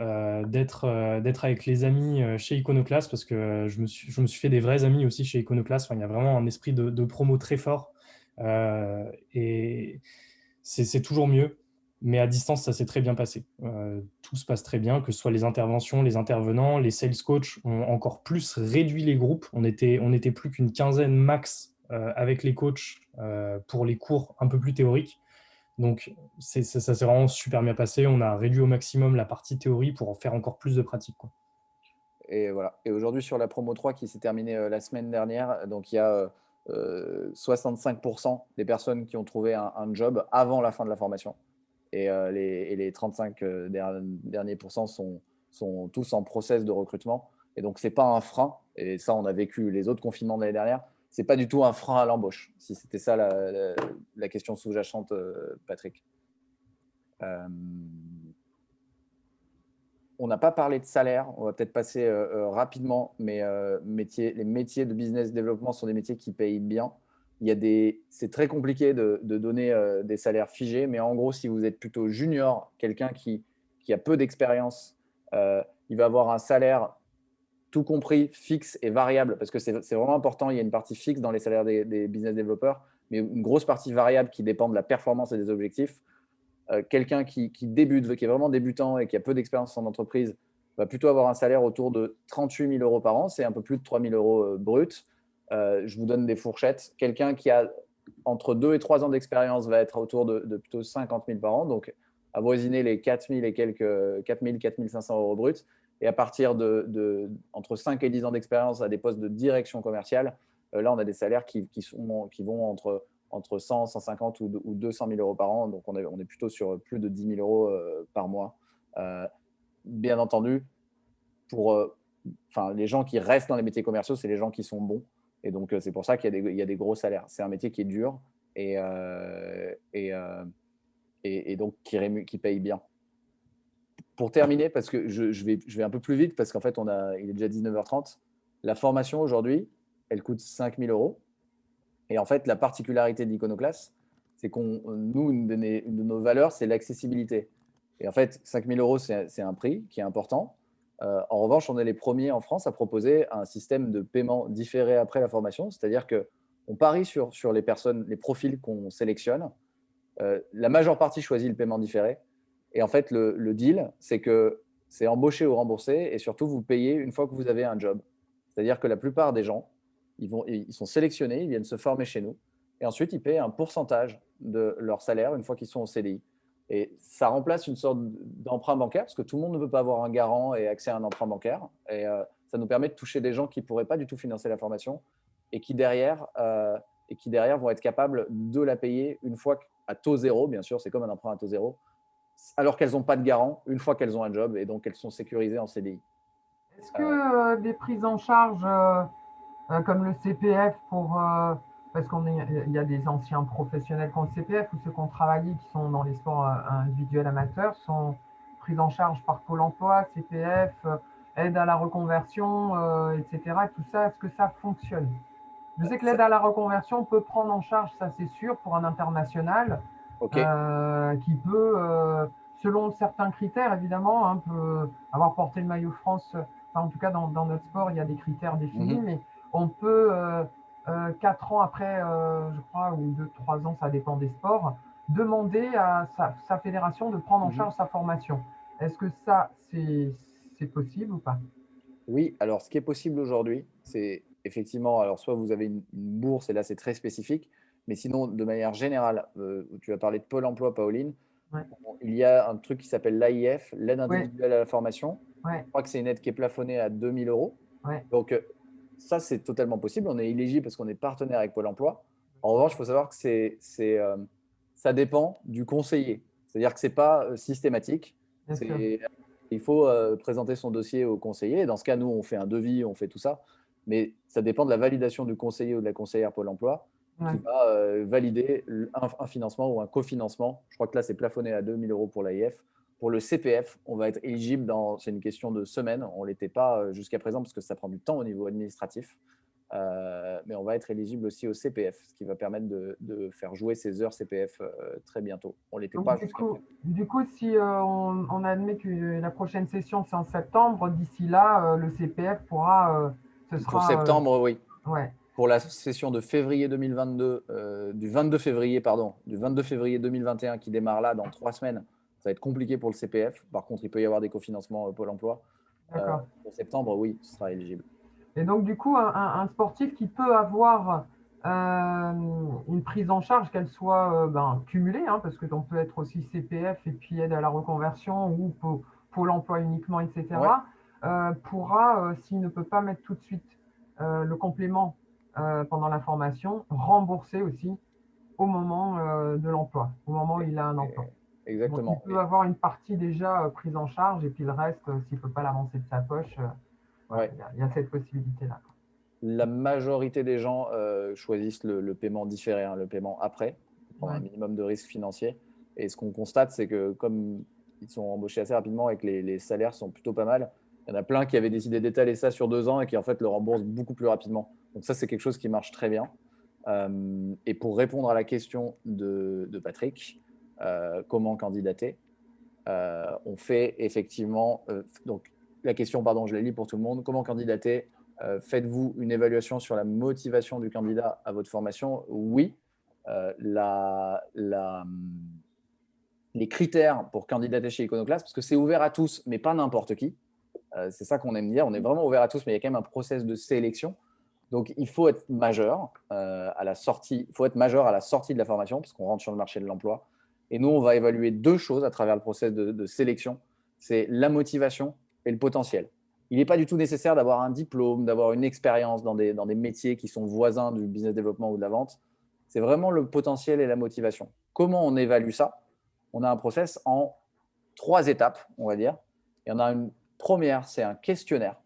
d'être avec les amis chez Iconoclast, parce que je me suis fait des vrais amis aussi chez Iconoclast. Enfin, il y a vraiment un esprit de promo très fort, et c'est toujours mieux. Mais à distance, ça s'est très bien passé. Tout se passe très bien, que ce soit les interventions, les intervenants, les sales coachs ont encore plus réduit les groupes. On était plus qu'une quinzaine max avec les coachs pour les cours un peu plus théoriques. Donc, ça s'est vraiment super bien passé. On a réduit au maximum la partie théorie pour en faire encore plus de pratique, quoi. Et voilà. Et aujourd'hui, sur la promo 3 qui s'est terminée la semaine dernière, donc il y a 65% des personnes qui ont trouvé un job avant la fin de la formation. Et les 35 derniers pourcents sont tous en process de recrutement. Et donc, ce n'est pas un frein. Et ça, on a vécu les autres confinements de l'année dernière. Ce n'est pas du tout un frein à l'embauche, si c'était ça la question sous-jacente, Patrick. On n'a pas parlé de salaire. On va peut-être passer rapidement, mais les métiers de business développement sont des métiers qui payent bien. C'est très compliqué de donner des salaires figés, mais en gros, si vous êtes plutôt junior, quelqu'un qui a peu d'expérience, il va avoir un salaire tout compris, fixe et variable, parce que c'est vraiment important. Il y a une partie fixe dans les salaires des business développeurs, mais une grosse partie variable qui dépend de la performance et des objectifs. Quelqu'un qui débute, qui est vraiment débutant et qui a peu d'expérience en entreprise, va plutôt avoir un salaire autour de 38 000 € par an, c'est un peu plus de 3 000 € brut. Je vous donne des fourchettes. Quelqu'un qui a entre 2 et 3 ans d'expérience va être autour de plutôt 50 000 par an, donc avoisiner les 4 000 et quelques 4 000, 4 500 € bruts. Et à partir entre 5 et 10 ans d'expérience à des postes de direction commerciale, là, on a des salaires qui vont entre 100, 150 ou 200 000 euros par an. Donc, on est plutôt sur plus de 10 000 euros par mois. Bien entendu, les gens qui restent dans les métiers commerciaux, c'est les gens qui sont bons. Et donc, c'est pour ça qu'il y a des gros salaires. C'est un métier qui est dur et donc qui paye bien. Pour terminer, parce que je vais un peu plus vite, parce qu'en fait, il est déjà 19h30. La formation aujourd'hui, elle coûte 5 000 euros. Et en fait, la particularité d'Iconoclass, c'est une de nos valeurs, c'est l'accessibilité. Et en fait, 5 000 euros, c'est un prix qui est important. En revanche, on est les premiers en France à proposer un système de paiement différé après la formation, c'est-à-dire qu'on parie sur les personnes, les profils qu'on sélectionne. La majeure partie choisit le paiement différé. Et en fait, le deal, c'est que c'est embauché ou remboursé et surtout, vous payez une fois que vous avez un job. C'est-à-dire que la plupart des gens, ils sont sélectionnés, ils viennent se former chez nous et ensuite, ils payent un pourcentage de leur salaire une fois qu'ils sont au CDI. Et ça remplace une sorte d'emprunt bancaire parce que tout le monde ne peut pas avoir un garant et accès à un emprunt bancaire. Et ça nous permet de toucher des gens qui ne pourraient pas du tout financer la formation et qui derrière vont être capables de la payer une fois à taux zéro, bien sûr, c'est comme un emprunt à taux zéro, alors qu'elles n'ont pas de garant une fois qu'elles ont un job et donc elles sont sécurisées en CDI. Est-ce que des prises en charge comme le CPF parce qu'il y a des anciens professionnels qui ont le CPF ou ceux qui ont travaillé qui sont dans les sports individuels amateurs sont pris en charge par Pôle emploi, CPF, aide à la reconversion, etc. Tout ça, est-ce que ça fonctionne? Je sais que l'aide à la reconversion peut prendre en charge, ça c'est sûr, pour un international qui peut, selon certains critères évidemment, hein, peut avoir porté le maillot France. Enfin, en tout cas, dans notre sport, il y a des critères définis, mais on peut, 4 ans après, je crois, ou 2-3 ans, ça dépend des sports, demander à sa fédération de prendre en charge sa formation. Est-ce que ça, c'est possible ou pas? Oui, alors ce qui est possible aujourd'hui, c'est effectivement, alors soit vous avez une bourse, et là c'est très spécifique, mais sinon, de manière générale, tu as parlé de Pôle emploi, Pauline, il y a un truc qui s'appelle l'AIF, l'aide individuelle à la formation. Je crois que c'est une aide qui est plafonnée à 2 000 euros. Donc, ça, c'est totalement possible. On est éligible parce qu'on est partenaire avec Pôle emploi. En revanche, il faut savoir que ça dépend du conseiller. C'est-à-dire que ce n'est pas systématique. Il faut présenter son dossier au conseiller. Dans ce cas, nous, on fait un devis, on fait tout ça. Mais ça dépend de la validation du conseiller ou de la conseillère Pôle emploi qui va valider un financement ou un cofinancement. Je crois que là, c'est plafonné à 2 000 euros pour l'AIF. Pour le CPF, on va être éligible c'est une question de semaines. On ne l'était pas jusqu'à présent parce que ça prend du temps au niveau administratif. Mais on va être éligible aussi au CPF, ce qui va permettre de faire jouer ces heures CPF très bientôt. On l'était pas jusqu'à présent. Du coup, si on admet que la prochaine session, c'est en septembre, d'ici là, le CPF pourra… Pour septembre, oui. Ouais. Pour la session de février 2022, du 22 février 2021 qui démarre là dans 3 semaines, ça va être compliqué pour le CPF. Par contre, il peut y avoir des cofinancements Pôle emploi. Pour septembre, oui, ce sera éligible. Et donc, du coup, un sportif qui peut avoir une prise en charge, qu'elle soit cumulée, hein, parce qu'on peut être aussi CPF et puis aide à la reconversion ou Pôle emploi uniquement, etc., pourra, s'il ne peut pas mettre tout de suite le complément pendant la formation, rembourser aussi au moment de l'emploi, au moment où il a un emploi. Exactement. Donc, il peut avoir une partie déjà prise en charge et puis le reste, s'il ne peut pas l'avancer de sa poche, il y a cette possibilité-là. La majorité des gens choisissent le paiement différé, le paiement après, pour un minimum de risque financier. Et ce qu'on constate, c'est que comme ils sont embauchés assez rapidement et que les salaires sont plutôt pas mal, il y en a plein qui avaient décidé d'étaler ça sur 2 ans et qui en fait le remboursent beaucoup plus rapidement. Donc ça, c'est quelque chose qui marche très bien. Et pour répondre à la question de Patrick, comment candidater, on fait effectivement… donc la question, pardon, je la lis pour tout le monde. Comment candidater? Faites-vous une évaluation sur la motivation du candidat à votre formation? Oui. Les critères pour candidater chez Iconoclass, parce que c'est ouvert à tous, mais pas n'importe qui. C'est ça qu'on aime dire. On est vraiment ouvert à tous, mais il y a quand même un process de sélection. Donc, il faut être majeur à la sortie. Il faut être majeur à la sortie de la formation, parce qu'on rentre sur le marché de l'emploi. Et nous, on va évaluer 2 choses à travers le process de sélection. C'est la motivation et le potentiel. Il n'est pas du tout nécessaire d'avoir un diplôme, d'avoir une expérience dans des métiers qui sont voisins du business développement ou de la vente. C'est vraiment le potentiel et la motivation. Comment on évalue ça? On a un process en 3 étapes, on va dire. Il y en a une première, c'est un questionnaire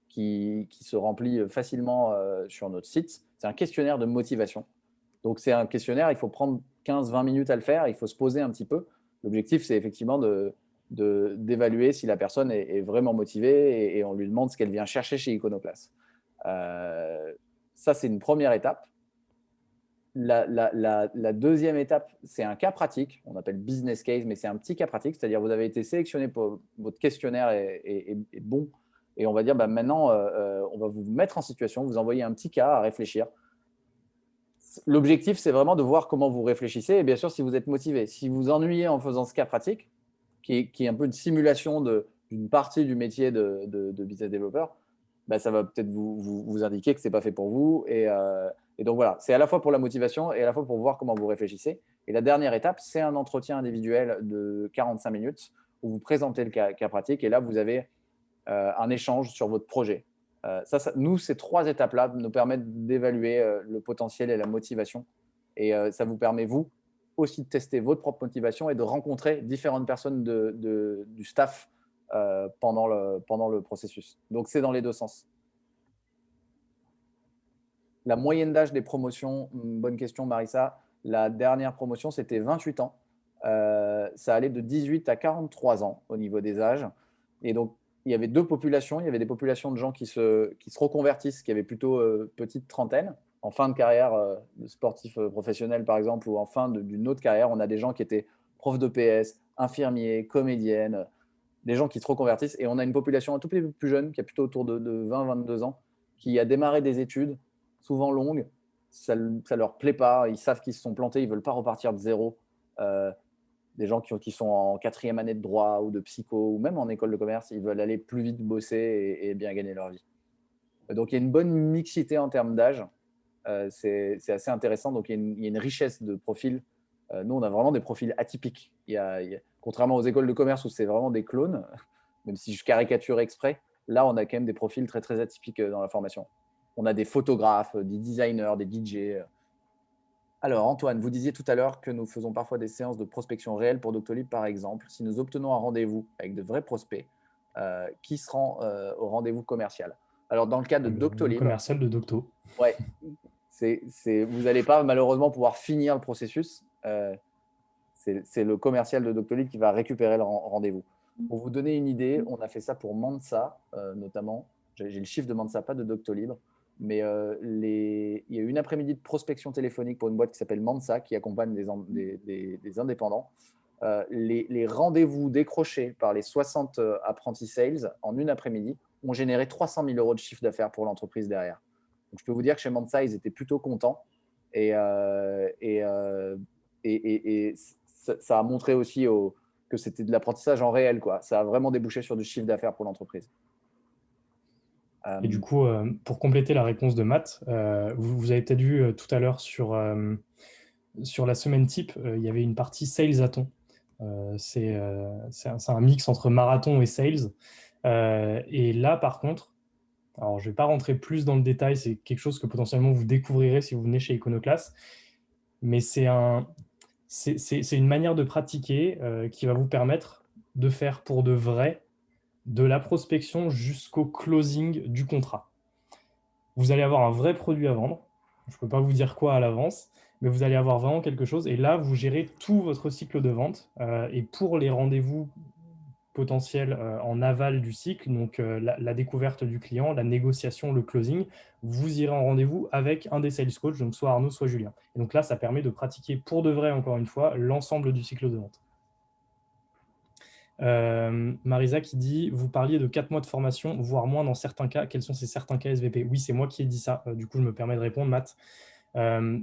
qui se remplit facilement sur notre site. C'est un questionnaire de motivation. Donc, c'est un questionnaire, il faut prendre 15-20 minutes à le faire, il faut se poser un petit peu. L'objectif, c'est effectivement d'évaluer si la personne est vraiment motivée et on lui demande ce qu'elle vient chercher chez Iconoclast. Ça, c'est une première étape. La deuxième étape, c'est un cas pratique. On appelle business case, mais c'est un petit cas pratique. C'est-à-dire vous avez été sélectionné pour votre questionnaire est bon. Et on va dire, maintenant, on va vous mettre en situation, vous envoyer un petit cas à réfléchir. L'objectif, c'est vraiment de voir comment vous réfléchissez et bien sûr, si vous êtes motivé. Si vous ennuyez en faisant ce cas pratique, qui est un peu une simulation d'une partie du métier de business développeur, ça va peut-être vous indiquer que ce n'est pas fait pour vous. Et donc voilà, c'est à la fois pour la motivation et à la fois pour voir comment vous réfléchissez. Et la dernière étape, c'est un entretien individuel de 45 minutes où vous présentez le cas pratique et là, vous avez un échange sur votre projet. Nous, ces 3 étapes-là nous permettent d'évaluer le potentiel et la motivation. Et ça vous permet, vous, aussi de tester votre propre motivation et de rencontrer différentes personnes du staff pendant le processus. Donc, c'est dans les 2 sens. La moyenne d'âge des promotions, bonne question Marissa. La dernière promotion, c'était 28 ans. Ça allait de 18 à 43 ans au niveau des âges. Et donc, il y avait 2 populations. Il y avait des populations de gens qui se reconvertissent, qui avaient plutôt petite trentaine, en fin de carrière de sportif professionnel, par exemple, ou en fin d'une autre carrière. On a des gens qui étaient profs de PS, infirmiers, comédiennes, des gens qui se reconvertissent. Et on a une population un tout petit peu plus jeune, qui a plutôt autour de 20-22 ans, qui a démarré des études, souvent longues. Ça ne leur plaît pas. Ils savent qu'ils se sont plantés. Ils ne veulent pas repartir de zéro. Des gens qui sont en 4e année de droit ou de psycho ou même en école de commerce, ils veulent aller plus vite bosser et bien gagner leur vie. Donc, il y a une bonne mixité en termes d'âge. C'est assez intéressant. Donc, il y a une richesse de profils. Nous, on a vraiment des profils atypiques. Contrairement aux écoles de commerce où c'est vraiment des clones, même si je caricature exprès, là, on a quand même des profils très, très atypiques dans la formation. On a des photographes, des designers, des DJ. Alors, Antoine, vous disiez tout à l'heure que nous faisons parfois des séances de prospection réelle pour Doctolib, par exemple. Si nous obtenons un rendez-vous avec de vrais prospects, qui se rend au rendez-vous commercial? Alors, dans le cas de Doctolib… commercial de Docto. Ouais, vous n'allez pas malheureusement pouvoir finir le processus. C'est le commercial de Doctolib qui va récupérer le rendez-vous. Pour vous donner une idée, on a fait ça pour Mansa, notamment. J'ai le chiffre de Mansa, pas de Doctolib. Mais il y a eu une après-midi de prospection téléphonique pour une boîte qui s'appelle Mansa, qui accompagne des indépendants. Les rendez-vous décrochés par les 60 apprentis sales en une après-midi ont généré 300 000 € de chiffre d'affaires pour l'entreprise derrière. Donc, je peux vous dire que chez Mansa, ils étaient plutôt contents. Et ça a montré aussi que c'était de l'apprentissage en réel, quoi. Ça a vraiment débouché sur du chiffre d'affaires pour l'entreprise. Et du coup, pour compléter la réponse de Matt, vous avez peut-être vu tout à l'heure sur la semaine type, il y avait une partie sales-athon. C'est un mix entre marathon et sales. Et là, par contre, alors je ne vais pas rentrer plus dans le détail, c'est quelque chose que potentiellement vous découvrirez si vous venez chez Iconoclast, mais c'est une manière de pratiquer qui va vous permettre de faire pour de vrai de la prospection jusqu'au closing du contrat. Vous allez avoir un vrai produit à vendre. Je ne peux pas vous dire quoi à l'avance, mais vous allez avoir vraiment quelque chose. Et là, vous gérez tout votre cycle de vente. Et pour les rendez-vous potentiels en aval du cycle, donc la découverte du client, la négociation, le closing, vous irez en rendez-vous avec un des sales coachs, donc soit Arnaud, soit Julien. Et donc là, ça permet de pratiquer pour de vrai, encore une fois, l'ensemble du cycle de vente. Marisa qui dit, vous parliez de 4 mois de formation, voire moins dans certains cas. Quels sont ces certains cas SVP? Oui, c'est moi qui ai dit ça. Du coup, je me permets de répondre, Matt.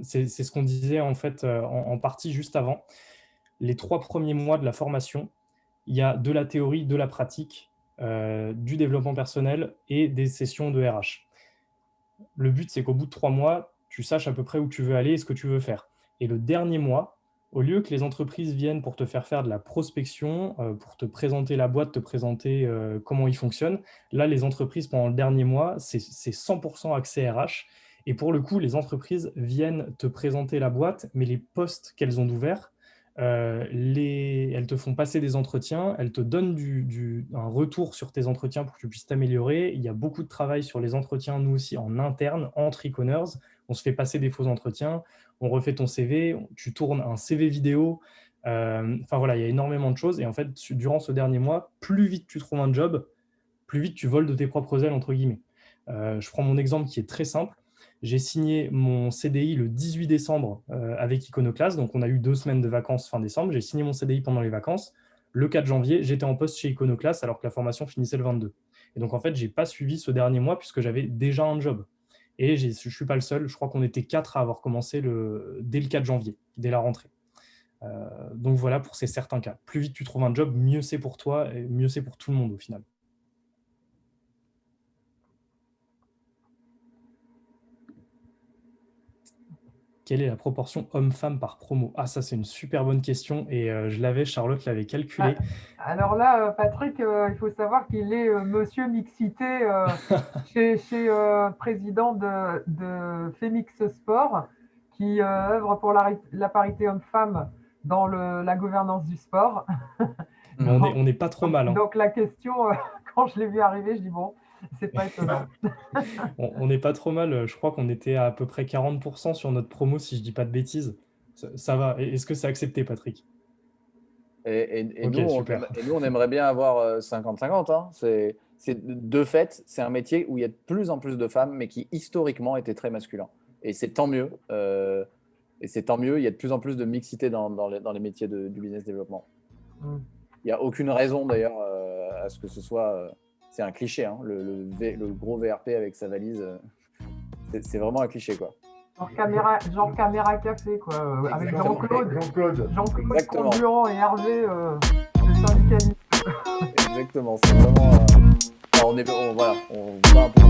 C'est ce qu'on disait en fait en partie juste avant. Les 3 premiers mois de la formation, il y a de la théorie, de la pratique, du développement personnel et des sessions de RH. Le but, c'est qu'au bout de 3 mois, tu saches à peu près où tu veux aller et ce que tu veux faire. Et le dernier mois, Au lieu que les entreprises viennent pour te faire de la prospection, pour te présenter la boîte, te présenter comment ils fonctionnent, là, les entreprises, pendant le dernier mois, c'est 100% accès RH. Et pour le coup, les entreprises viennent te présenter la boîte, mais les postes qu'elles ont ouverts, elles te font passer des entretiens, elles te donnent un retour sur tes entretiens pour que tu puisses t'améliorer. Il y a beaucoup de travail sur les entretiens, nous aussi, en interne, entre e-commerce. On se fait passer des faux entretiens, on refait ton CV, tu tournes un CV vidéo. Enfin voilà, il y a énormément de choses. Et en fait, durant ce dernier mois, plus vite tu trouves un job, plus vite tu voles de tes propres ailes, entre guillemets. Je prends mon exemple qui est très simple. J'ai signé mon CDI le 18 décembre avec Iconoclast. Donc, on a eu 2 semaines de vacances fin décembre. J'ai signé mon CDI pendant les vacances. Le 4 janvier, j'étais en poste chez Iconoclast alors que la formation finissait le 22. Et donc, en fait, je n'ai pas suivi ce dernier mois puisque j'avais déjà un job. Et je ne suis pas le seul. Je crois qu'on était 4 à avoir commencé dès le 4 janvier, dès la rentrée. Donc, voilà pour ces certains cas. Plus vite tu trouves un job, mieux c'est pour toi et mieux c'est pour tout le monde au final. Quelle est la proportion homme-femme par promo? Ah, ça, c'est une super bonne question et Charlotte l'avait calculé. Alors là, Patrick, il faut savoir qu'il est monsieur mixité chez président de Femix Sport, qui œuvre pour la parité homme-femme dans la gouvernance du sport. Mais on n'est pas trop mal. Hein. Donc la question, quand je l'ai vu arriver, je dis bon, c'est pas étonnant. On n'est pas trop mal. Je crois qu'on était à peu près 40% sur notre promo, si je dis pas de bêtises. Ça va. Est-ce que c'est accepté, Patrick? Et nous, on aimerait bien avoir 50-50. Hein. De fait, c'est un métier où il y a de plus en plus de femmes, mais qui historiquement était très masculin. Et c'est tant mieux. Il y a de plus en plus de mixité dans les métiers du business développement. Il n'y a aucune raison d'ailleurs à ce que ce soit. C'est un cliché, hein, le gros VRP avec sa valise. C'est vraiment un cliché, quoi. Genre caméra café, quoi. Avec Jean-Claude Conduant et Hervé, le syndicaliste. Exactement, c'est vraiment. On va un peu